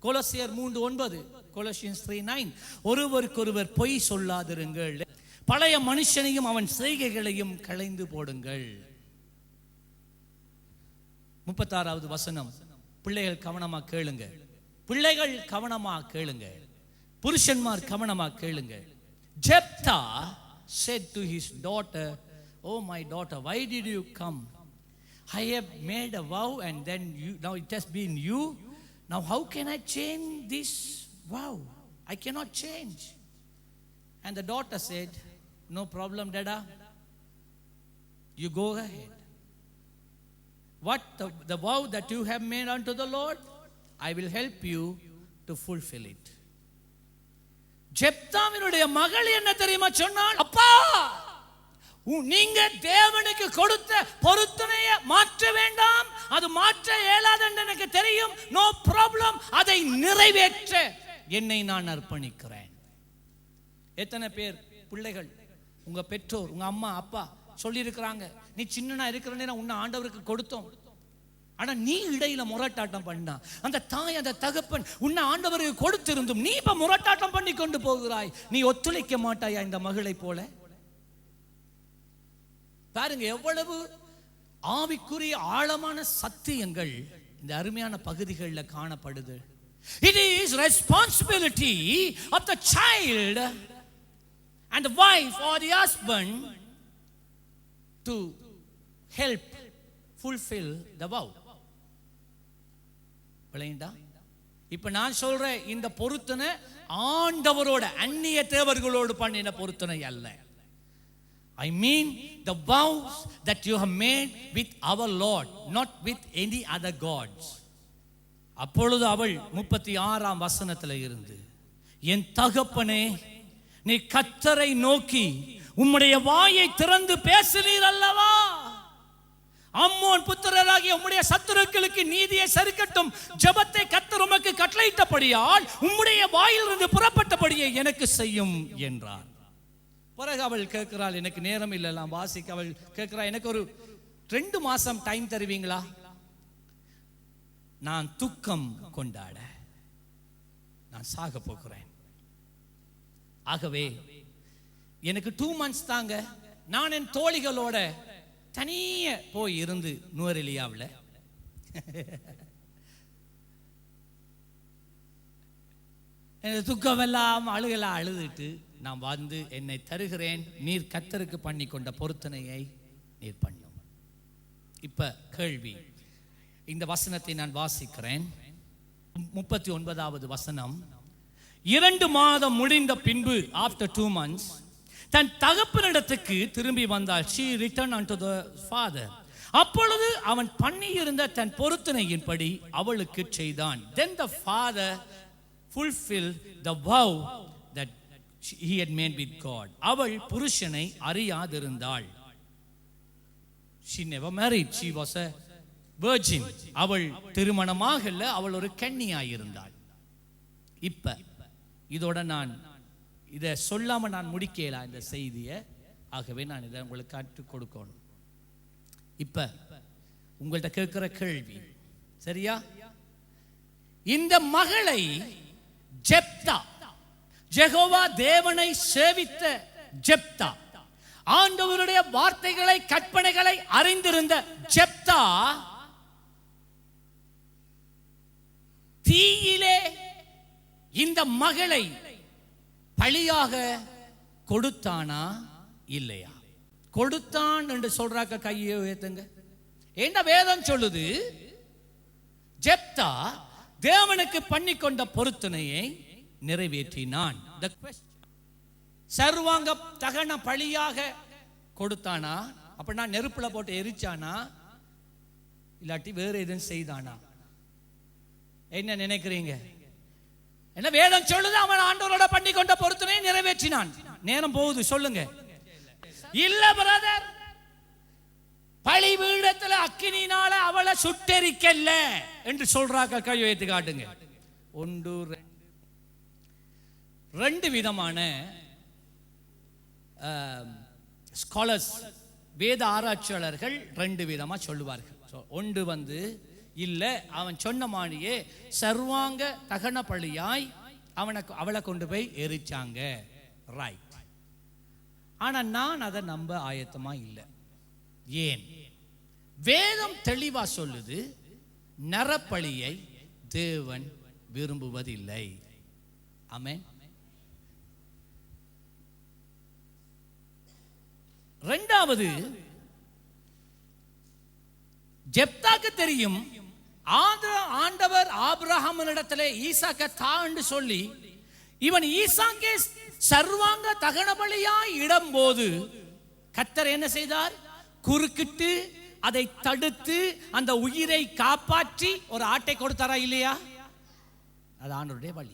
கொலோசியர் 3:9, Colossians 3:9. ஒருவருக்கொருவர் பொய் சொல்லாதிருங்கள், பழைய மனுஷனையும் அவன் செய்கைகளையும் களைந்து போடுங்கள். 36வது வசனம். பிள்ளைகள் கவனமா கேளுங்க, பிள்ளைகள் கவனமா கேளுங்க, புருஷன்மார் கவனமா கேளுங்க. Jephthah said to his daughter, oh my daughter, why did you come? I have made a vow and then now it has been you. Now how can I change this vow? I cannot change. And the daughter said, no problem, Dada, you go ahead. What the vow that you have made unto the Lord, I will help you to fulfill it. ஜெப்தாவினுடைய மகள் என்ன தெரியுமா சொன்னாள்? அப்பா, நீங்க தேவனுக்கு கொடுத்த பொருத்தனையை மாற்ற வேண்டாம், அது மாற்ற இயலாது என்று எனக்கு தெரியும். நோ ப்ராப்ளம், அதை நிறைவேற்ற என்னை நான் அர்ப்பணிக்கிறேன். எத்தனை பேர் பிள்ளைகள், உங்க பெற்றோர், உங்க அம்மா அப்பா சொல்லி இருக்கிறாங்க, நீ சின்னனா இருக்கிறேன்னு உன்னை ஆண்டவருக்கு கொடுத்தோம், ஆனா நீ இடையில முரட்டாட்டம் பண்ணா. அந்த தாய், அந்த தகப்பன் உன்னை ஆண்டவருக்கு கொடுத்திருந்தும் நீ இப்ப முரட்டாட்டம் பண்ணி கொண்டு போகிறாய். நீ ஒத்துழைக்க மாட்டாயா இந்த மகளை போல? பாருங்க எவ்வளவு ஆவிக்குரிய ஆழமான சத்தியங்கள் இந்த அருமையான பகுதிகளில் காணப்படுது. It is responsibility of the child and the wife or the husband to help fulfill the vow. விளையாண்டா? இப்ப நான் சொல்றேன், இந்த பொருத்தனை ஆண்டவரோட அந்நிய தேவர்களோடு பண்ணின பொருத்தனை அல்ல. I mean the vows that you have made with our Lord, not with any other gods. அப்பொழுது அவள் 36ஆம் வசனத்தில் இருந்து, என் தகப்பனே, நீ கர்த்தரை நோக்கி உம்முடைய வாயை திறந்து பேசுவீர் அல்லவா? அம்மோன் புத்திரராகிய உம்முடைய சத்துருக்களுக்கு நீதியை சரிக்கட்டும் ஜெபத்தை கர்த்தர் உமக்கு கட்டளையிட்டபடியால் உம்முடைய வாயிலிருந்து புறப்பட்டபடியே எனக்கு செய்யும் என்றார். பிறகு அவள் கேட்கிறாள், எனக்கு நேரம் இல்லைலாம் வாசிக்க. அவள் கேட்கிறாள், எனக்கு ஒரு 2 மாசம் டைம் தருவீங்களா? நான் துக்கம் கொண்டாட நான் சாக போகிறேன். ஆகவே எனக்கு 2 months தாங்க. நான் என் தோழிகளோட தனிய போய் இருந்து நுவரெலியாவில் துக்கமெல்லாம் அழுகலாம் அழுதுட்டு நான் வந்து என்னை தருகிறேன், நீர் கர்த்தருக்கு பண்ணி கொண்ட பொருத்தனையை நீர் பண்ணும். இப்ப கேள்வி, இந்த வசனத்தை நான் வாசிக்கிறேன். 39வது வசனம். 2 மாதம் முடிந்த பின்பு, after 2 months, தன் தகப்பனிடத்துக்கு திரும்பி வந்தாள். she returned unto the father. அப்பொழுது அவன் பண்ணியிருந்த தன் பொருத்தனையின்படி அவளுக்கு செய்தான். then the father fulfilled the vow that he had made with God. அவள் புருஷனை அறியாதிருந்தாள். she never married, she was a virgin. அவள் திருமணமாகல, அவள் ஒரு கன்னியாயிருந்தாள். இப்ப இதோட நான் இதை சொல்லாம நான் முடிக்கலாம் இந்த செய்தியை. ஆகவே நான் இதை உங்களுக்கு கற்றுக் கொடுக்கணும். இப்ப உங்கள்கிட்ட கேட்கிற கேள்வி சரியா? இந்த மகளை ஜெப்தா, யெகோவா தேவனை சேவித்த ஜெப்தா, ஆண்டவருடைய வார்த்தைகளை கற்பனைகளை அறிந்திருந்த ஜெப்தா தீயிலே இந்த மகளை பழியாக கொடுத்தானா இல்லையா? கொடுத்தான் என்று சொல்றாக்க கையை உயர்த்துங்க. என்ன வேதம் சொல்லுது? ஜெப்தா தேவனுக்கு பண்ணி கொண்ட பொருத்தனையை நிறைவேற்றினான். சர்வாங்க தகன பழியாக கொடுத்தானா? அப்படின்னா நெருப்புல போட்டு எரிச்சானா? இல்லாட்டி வேற எதுவும் செய்தானா? என்ன நினைக்கிறீங்க? என்ன வேதம் சொல்லுது? அவன் ஆண்டவரோட பண்ணி கொண்ட பொருத்தனையை நிறைவேற்றினான். நேரம் போகுது, சொல்லுங்க. இல்ல பிரதர், பழி வீடத்துல அக்கினினால அவளை சுட்டெரிக்கல என்று சொல்றாங்க. கையை உயர்த்தி காட்டுங்க. 1 2 விதமான ஸ்காலர்ஸ், வேத ஆராய்ச்சியாளர்கள் 2 விதமா சொல்லுவார்கள். ஒன்று வந்து இல்ல, அவன் சொன்ன மாணியே சர்வாங்க தகன பழியாய் அவளை கொண்டு போய் எரிச்சாங்க, ரைட். ஆனா நான் அதை நம்ப ஆயத்தமா இல்லை. ஏன்? வேதம் தெளிவா சொல்லுது, நரப்பழியை தேவன் விரும்புவதில்லை. ஆமென். 2வது, ஜெப்தாக்கு தெரியும் ஆண்டவர் ஆபிரகாமினிடத்திலே ஈசாக்க தா என்று சொல்லி, இவன் ஈசாக்கே சர்வாங்க தகன பலியாய் இடும்போது கர்த்தர் என்ன செய்தார்? குறுக்கிட்டு அதை தடுத்து அந்த உயிரை காப்பாற்றி ஒரு ஆட்டை கொடுத்தாரா இல்லையா? அது ஆண்டவருடைய வழி.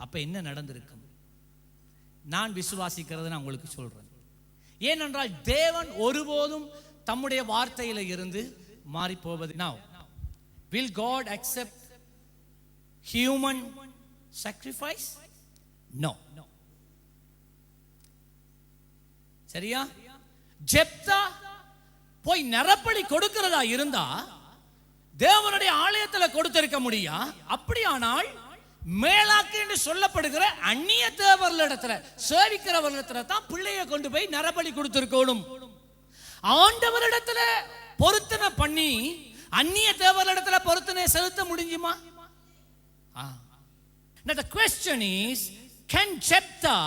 அப்ப என்ன நடந்திருக்கும்? நான் விசுவாசிக்கிறத நான் உங்களுக்கு சொல்றேன். ஏனென்றால் தேவன் ஒருபோதும் தம்முடைய வார்த்தையில இருந்து மாறி போவது. Now, will God accept human sacrifice? No. சரியா? ஜெப்தா போய் நரப்பலி கொடுக்கிறதா இருந்தா தேவனுடைய ஆலயத்தில் கொடுத்திருக்க முடியா? அப்படியானால் மேலாக்கு என்று சொல்லப்படுகிற அந்நிய தேவர்களிடத்துல சேவிக்கிறவர்களிடத்துல தான் பிள்ளையை கொண்டு போய் நரபலி கொடுத்திருக்கணும். ஆண்டவரிடத்துல பொருத்தனை பண்ணி அந்நிய தேவர்களிடத்துல பொருத்தனை செலுத்த முடியுமா? Now the question is, can Jephthah,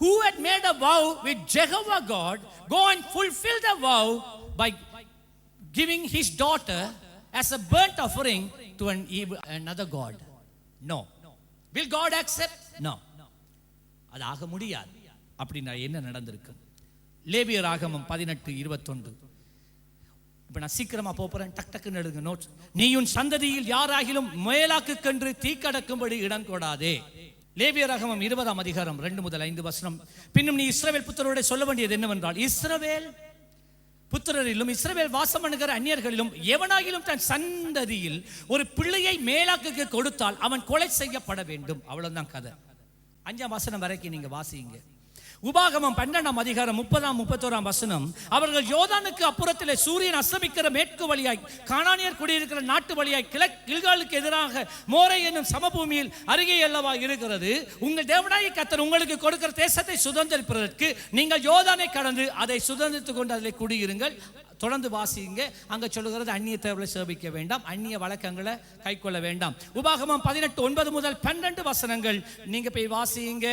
who had made a vow with Jehovah God, go and fulfill the vow by giving his daughter as a burnt offering to another god? No. Will God accept? No. அது ஆக முடியாது. அப்படின்னா என்ன நடந்திருக்கு? லேவியராகமம் 18:21. இப்ப நான் சீக்கிரமா போறேன், டக் டக்குன்னு எடுங்க நோட்ஸ். நீ உன் சந்ததியில் யாராகிலும் மேலாக்குக்கென்று தீக்கடக்கும்படி இடம் கொடாதே. லேவியராகமம் 20ஆம் அதிகாரம் 2 முதல் 5 வசனம். பின்னும் நீ இஸ்ரவேல் புத்திரரோட சொல்ல வேண்டியது என்னவென்றால், இஸ்ரவேல் புத்திரரிலும் இஸ்ரவேல் வாசம் பண்ணுகிற அந்நியர்களிலும் எவனாகிலும் தன் சந்ததியில் ஒரு பிள்ளையை மேலாக்குக்கு கொடுத்தால் அவன் கொலை செய்யப்பட வேண்டும். அவ்வளவுதான் கதை. 5ஆம் வசனம் வரைக்கும் நீங்க வாசிங்க. உபாகமம் 12ஆம் அதிகாரம் 30ஆம் 31ஆம் வசனம். அவர்கள் யோர்தானுக்கு அப்புறத்திலே சூரியன் அஸ்தமிக்கிற மேற்கு வழியாய் கானானியர் குடியிருக்கிற நாட்டு வழியாய் கில்காலுக்கு எதிராக மோரே என்னும் சமபூமியில் அருகே அல்லவா இருக்கிறது. உங்கள் தேவனாகிய கர்த்தர் உங்களுக்கு கொடுக்கிற தேசத்தை சுதந்திரிப்பதற்கு நீங்கள் யோர்தானை கடந்து அதை சுதந்திரித்துக் கொண்டு அதில் குடியிருங்கள். தொடர்ந்து வாசிங்க. அங்க சொல்லுகிறது அந்நிய தேவனை சேவிக்க வேண்டாம், அந்நிய வழக்கங்களை கை கொள்ள வேண்டாம். உபாகமம் 18:9 முதல் 12 வசனங்கள் நீங்க போய் வாசிங்க.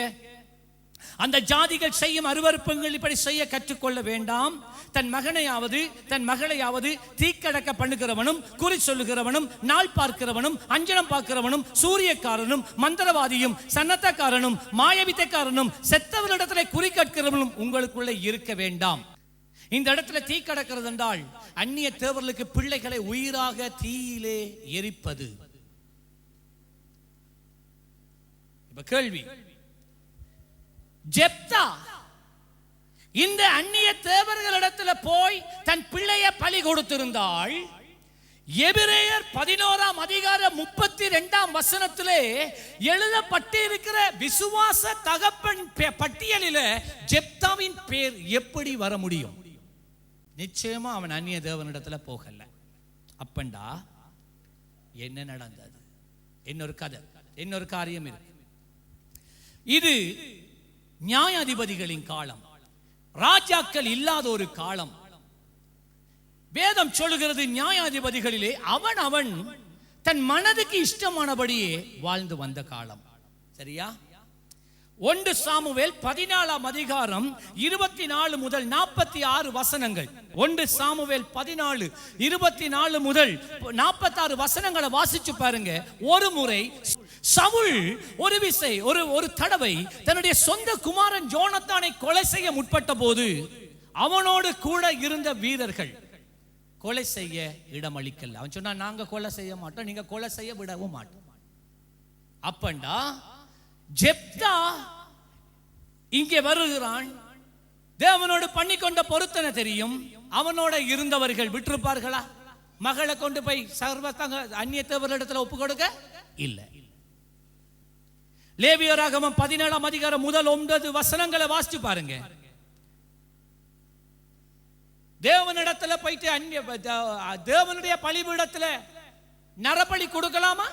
அந்த ஜாதிகள் செய்யும் அருவருப்புகள் இப்படி செய்ய கற்றுக்கொள்ள வேண்டாம். தன் மகனையாவது தன் மகளையாவது தீக்கடக்க பண்ணுகிறவனும், குறி சொல்லுகிறவனும், நாள் பார்க்கிறவனும், அஞ்சனம் பார்க்கிறவனும், சூரியக்காரனும், மந்திரவாதியும், சன்னத்தக்காரனும், மாயவித்தைக்காரனும், செத்தவரிடத்தில் குறி கற்கிறவனும் உங்களுக்குள்ளே இருக்க வேண்டாம். இந்த இடத்துல தீ கடக்கிறது என்றால் அந்நிய தேவர்களுக்கு பிள்ளைகளை உயிராக தீயிலே எரிப்பது. இப்ப கேள்வி, ஜெப்தா இந்த அந்நிய தேவர்களிடத்துல போய் தன் பிள்ளையை பலி கொடுத்திருந்தால், எபிரேயர் 11ஆம் அதிகாரம் 32ஆம் வசனத்திலே எழுதப்பட்டிருக்கிற விசுவாச தகப்பன் பட்டியலில் ஜெப்தாவின் பேர் எப்படி வர முடியும்? நிச்சயமா அவன் அந்நிய தேவனிடத்துல போகல. அப்பண்டா என்ன நடந்தது? இன்னொரு கதை, இன்னொரு காரியம் இருக்கு. இது நியாயாதிபதிகளின் காலம், ராஜாக்கள் இல்லாத ஒரு காலம். வேதம் சொல்லுகிறது நியாயாதிபதிகளிலே அவன் தன் மனதுக்கு இஷ்டமானபடியே வாழ்ந்து வந்த காலம். சரியா? 1 சாமுவேல் 14ஆம் அதிகாரம் 24 முதல் 46 வசனங்கள். 1 சாமுவேல் 14 24 முதல் 46 வசனங்களை வாசிச்சு பாருங்க. ஒரு முறை சவுல் ஒரு தடவை தன்னுடைய சொந்த குமாரன் ஜோனத்தானை கொலை செய்ய முற்பட்ட போது அவனோடு கூட இருந்த வீரர்கள் கொலை செய்ய இடமளிக்கல. அவன் சொன்னா, நாங்க கொலை செய்ய மாட்டோம், நீங்க கொலை செய்ய விடவும் மாட்டோம். அப்பண்டா ஜெப்தா இங்கே வருகிறான். தேவனோடு பண்ணிக்கொண்ட பொருத்தனை தெரியும். அவனோட இருந்தவர்கள் விட்டிருப்பார்களா? மகளை கொண்டு போய் சர்வத்தங்க அந்நிய தேவரிடத்துல ஒப்பு கொடுக்க இல்லை. லேவியராகமம் 17ஆம் அதிகாரம் முதல் 9 வசனங்களை வாசிச்சு பாருங்க. தேவனிடத்துல போயிட்டு தேவனுடைய பலிபீடத்துல நரபலி கொடுக்கலாமா?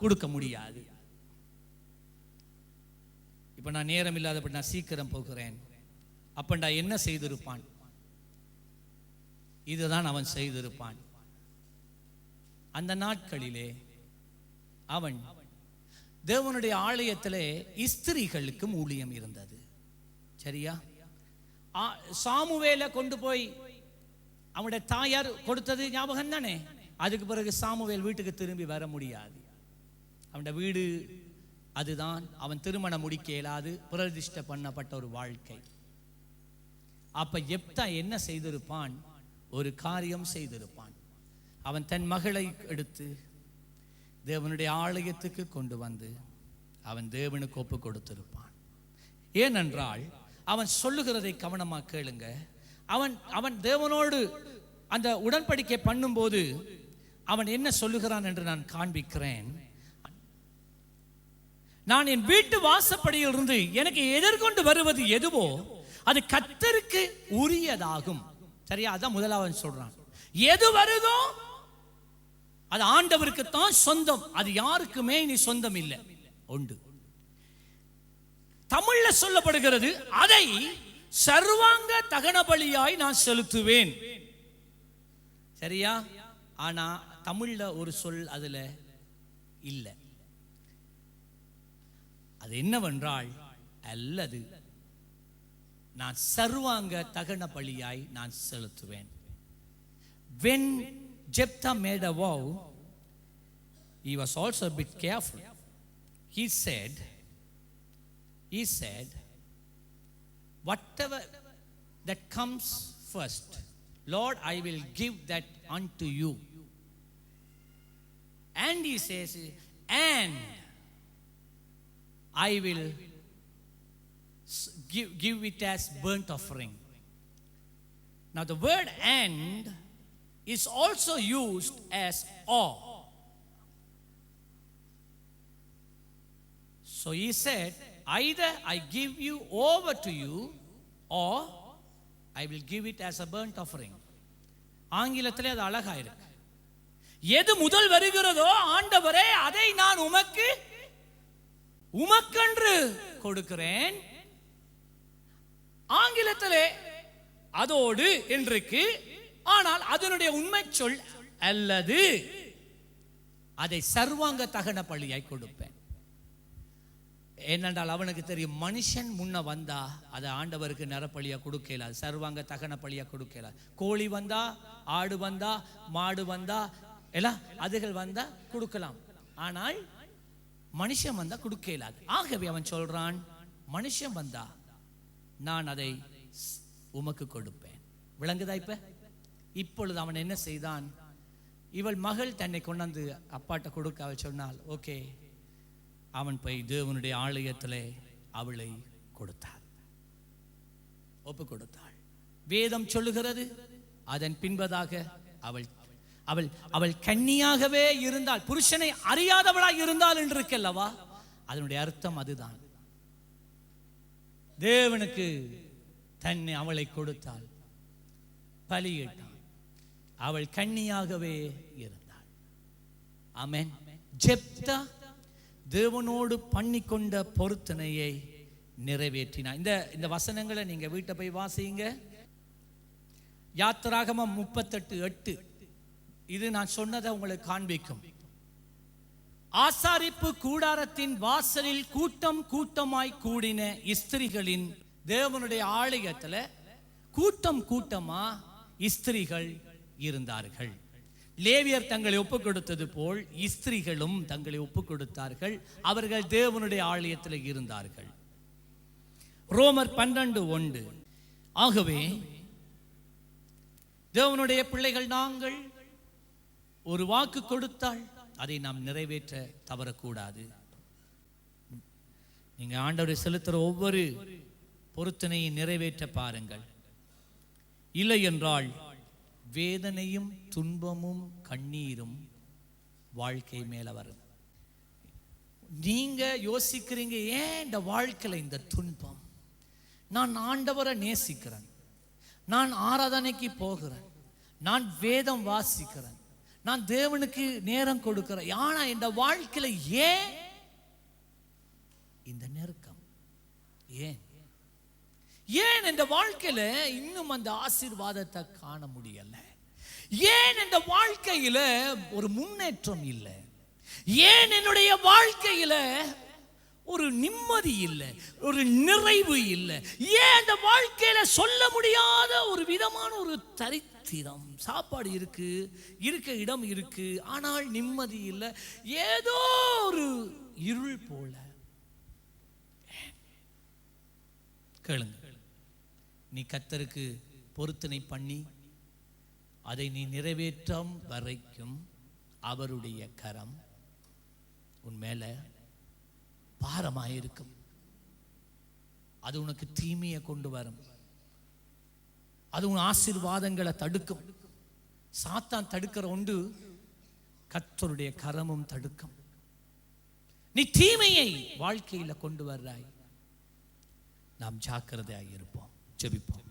கொடுக்க முடியாது. இப்ப நான் நேரம் இல்லாதபடி நான் சீக்கிரம் போகிறேன். அப்பண்டா என்ன செய்திருப்பான்? இதுதான் அவன் செய்திருப்பான். அந்த நாட்களிலே அவன் தேவனுடைய ஆலயத்திலே ஸ்திரீகளுக்கும் ஊழியம் இருந்தது. சரியா? சாமுவேலை கொண்டு போய் அவனுடைய தாயார் கொடுத்தது ஞாபகம் தானே? அதுக்கு பிறகு சாமுவேல் வீட்டுக்கு திரும்பி வர முடியாது. அவனுடைய வீடு அதுதான். அவன் திருமணம் முடிக்க இயலாது, பிரதிஷ்டை பண்ணப்பட்ட ஒரு வாழ்க்கை. அப்ப யெப்தா என்ன செய்திருப்பான்? ஒரு காரியம் செய்திருப்பான். அவன் தன் மகளை எடுத்து தேவனுடைய ஆலயத்துக்கு கொண்டு வந்து அவன் தேவனுக்கு ஒப்பு கொடுத்திருப்பான். ஏனென்றால் அவன் சொல்லுகிறதை கவனமா கேளுங்க. அவன் தேவனோடு அந்த உடன்படிக்கை பண்ணும்போது அவன் என்ன சொல்லுகிறான் என்று நான் காண்பிக்கிறேன். நான் என் வீட்டு வாசப்படியில் இருந்து எனக்கு எதிர்கொண்டு வருவது எதுவோ அது கர்த்தருக்கு உரியதாகும். சரியா? அதான் முதலாவது சொல்றான். எது வருதோ அது ஆண்டவருக்கு தான் சொந்தம், அது யாருக்குமே நீ சொந்தம் இல்லை. உண்டு. தமிழ்ல சொல்லப்படுகிறது, அதை சர்வாங்க தகன பலியாய் நான் செலுத்துவேன். சரியா? ஆனா தமிழ்ல ஒரு சொல் அதுல இல்லை. அது என்னவென்றால், அல்லது நான் சர்வாங்க தகன பலியாய் நான் செலுத்துவேன். When Jephthah made a vow, he was also a bit careful. He said, whatever that comes first, Lord, I will give that unto you. And he says, and I will give it as burnt offering. Now the word and is also used as or. So he said, either I give you over to you or I will give it as a burnt offering. ஆங்கிலத்திலே அது அழகா இருக்கு. எது முதல் வருகிறதோ ஆண்டவரே அதை நான் உமக்கென்று கொடுக்கிறேன். ஆங்கிலத்திலே அதோடு என்றுக்கு, ஆனால் அதனுடைய உண்மை சொல் அல்லது அதை சர்வாங்க தகன பலியாய் கொடுப்பேன். ஏனென்றால் அவனுக்கு தெரியும், மனுஷன் முன்ன வந்தா அதை ஆண்டவருக்கு நரப்பலியா கொடுக்கல, சர்வாங்க தகன பலியா கொடுக்கல. கோழி வந்தா, ஆடு வந்தா, மாடு வந்தா, எல்லாம் அதுகள் வந்தா கொடுக்கலாம், ஆனால் மனுஷன் வந்தா கொடுக்கல. ஆகவே அவன் சொல்றான், மனுஷன் வந்தா நான் அதை உமக்கு கொடுப்பேன். விளங்குதா? இப்பொழுது அவன் என்ன செய்தான்? இவள் மகள் தன்னை கொண்டாந்து அப்பாட்ட கொடுக்க அவள் சொன்னால் ஓகே, அவன் போய் தேவனுடைய ஆலயத்திலே அவளை கொடுத்தார், ஒப்பு கொடுத்தாள். வேதம் சொல்லுகிறது, அதன் பின்பதாக அவள் அவள் அவள் கன்னியாகவே இருந்தாள், புருஷனை அறியாதவளாய் இருந்தாள் என்று இருக்கல்லவா? அதனுடைய அர்த்தம் அதுதான். தேவனுக்கு தன்னை அவளை கொடுத்தாள், பலியிட்டாள், அவள் கன்னியாகவே இருந்தாள். ஆமென். ஜெப்தா தேவனோடு பண்ணிக்கொண்ட பொருத்தனையை நிறைவேற்றினார். இந்த வசனங்களை நீங்க வீட்டை போய் வாசிங்க. யாத்திராகமம் 38:8 இது நான் சொன்னதை உங்களுக்கு காண்பிக்கும். ஆசாரிப்பு கூடாரத்தின் வாசலில் கூட்டம் கூட்டமாய் கூடின ஸ்திரீகளின், தேவனுடைய ஆலயத்தில் கூட்டம் கூட்டமா ஸ்திரீகள் இருந்தார்கள். லேவியர் தங்களை ஒப்புக் கொடுத்தது போல் ஸ்திரீகளும் தங்களை ஒப்புக் கொடுத்தார்கள். அவர்கள் தேவனுடைய ஆலயத்தில் இருந்தார்கள். ரோமர் 12:1. ஆகவே தேவனுடைய பிள்ளைகள் நாங்கள் ஒரு வாக்கு கொடுத்தால் அதை நாம் நிறைவேற்ற தவறக்கூடாது. நீங்க ஆண்டவரை செலுத்துற ஒவ்வொரு பொருத்தனையை நிறைவேற்ற பாருங்கள். இல்லை என்றால் வேதனையும் துன்பமும் கண்ணீரும் வாழ்க்கை மேல வரும். நீங்க யோசிக்கிறீங்க, ஏன் இந்த வாழ்க்கையில இந்த துன்பம்? நான் ஆண்டவரை நேசிக்கிறேன், நான் ஆராதனைக்கு போகிறேன், நான் வேதம் வாசிக்கிறேன், நான் தேவனுக்கு நேரம் கொடுக்கிறேன், ஆனா இந்த வாழ்க்கையில ஏன் இந்த நெருக்கம்? ஏன் ஏன் இந்த வாழ்க்கையில இன்னும் அந்த ஆசீர்வாதத்தை காண முடியல? ஏன் இந்த வாழ்க்கையில ஒரு முன்னேற்றம் இல்லை? ஏன் என்னுடைய வாழ்க்கையில ஒரு நிம்மதி இல்லை, ஒரு நிறைவு இல்லை? ஏன் இந்த வாழ்க்கையில சொல்ல முடியாத ஒரு விதமான ஒரு தரித்திரம்? சாப்பாடு இருக்கு, இருக்க இடம் இருக்கு, ஆனால் நிம்மதி இல்லை, ஏதோ ஒரு இருள் போல. கேளுங்க, நீ கர்த்தருக்கு பொருத்தனை பண்ணி அதை நீ நிறைவேற்றும் வரைக்கும் அவருடைய கரம் உன் மேல பாரமாயிருக்கும். அது உனக்கு தீமையை கொண்டு வரும், அது உன் ஆசீர்வாதங்களை தடுக்கும். சாத்தான் தடுக்கிற உண்டு, கர்த்தருடைய கரமும் தடுக்கும். நீ தீமையை வாழ்க்கையில கொண்டு வர்றாய். நாம் ஜாக்கிரதையாக இருப்போம். ஜெபிப்போம்.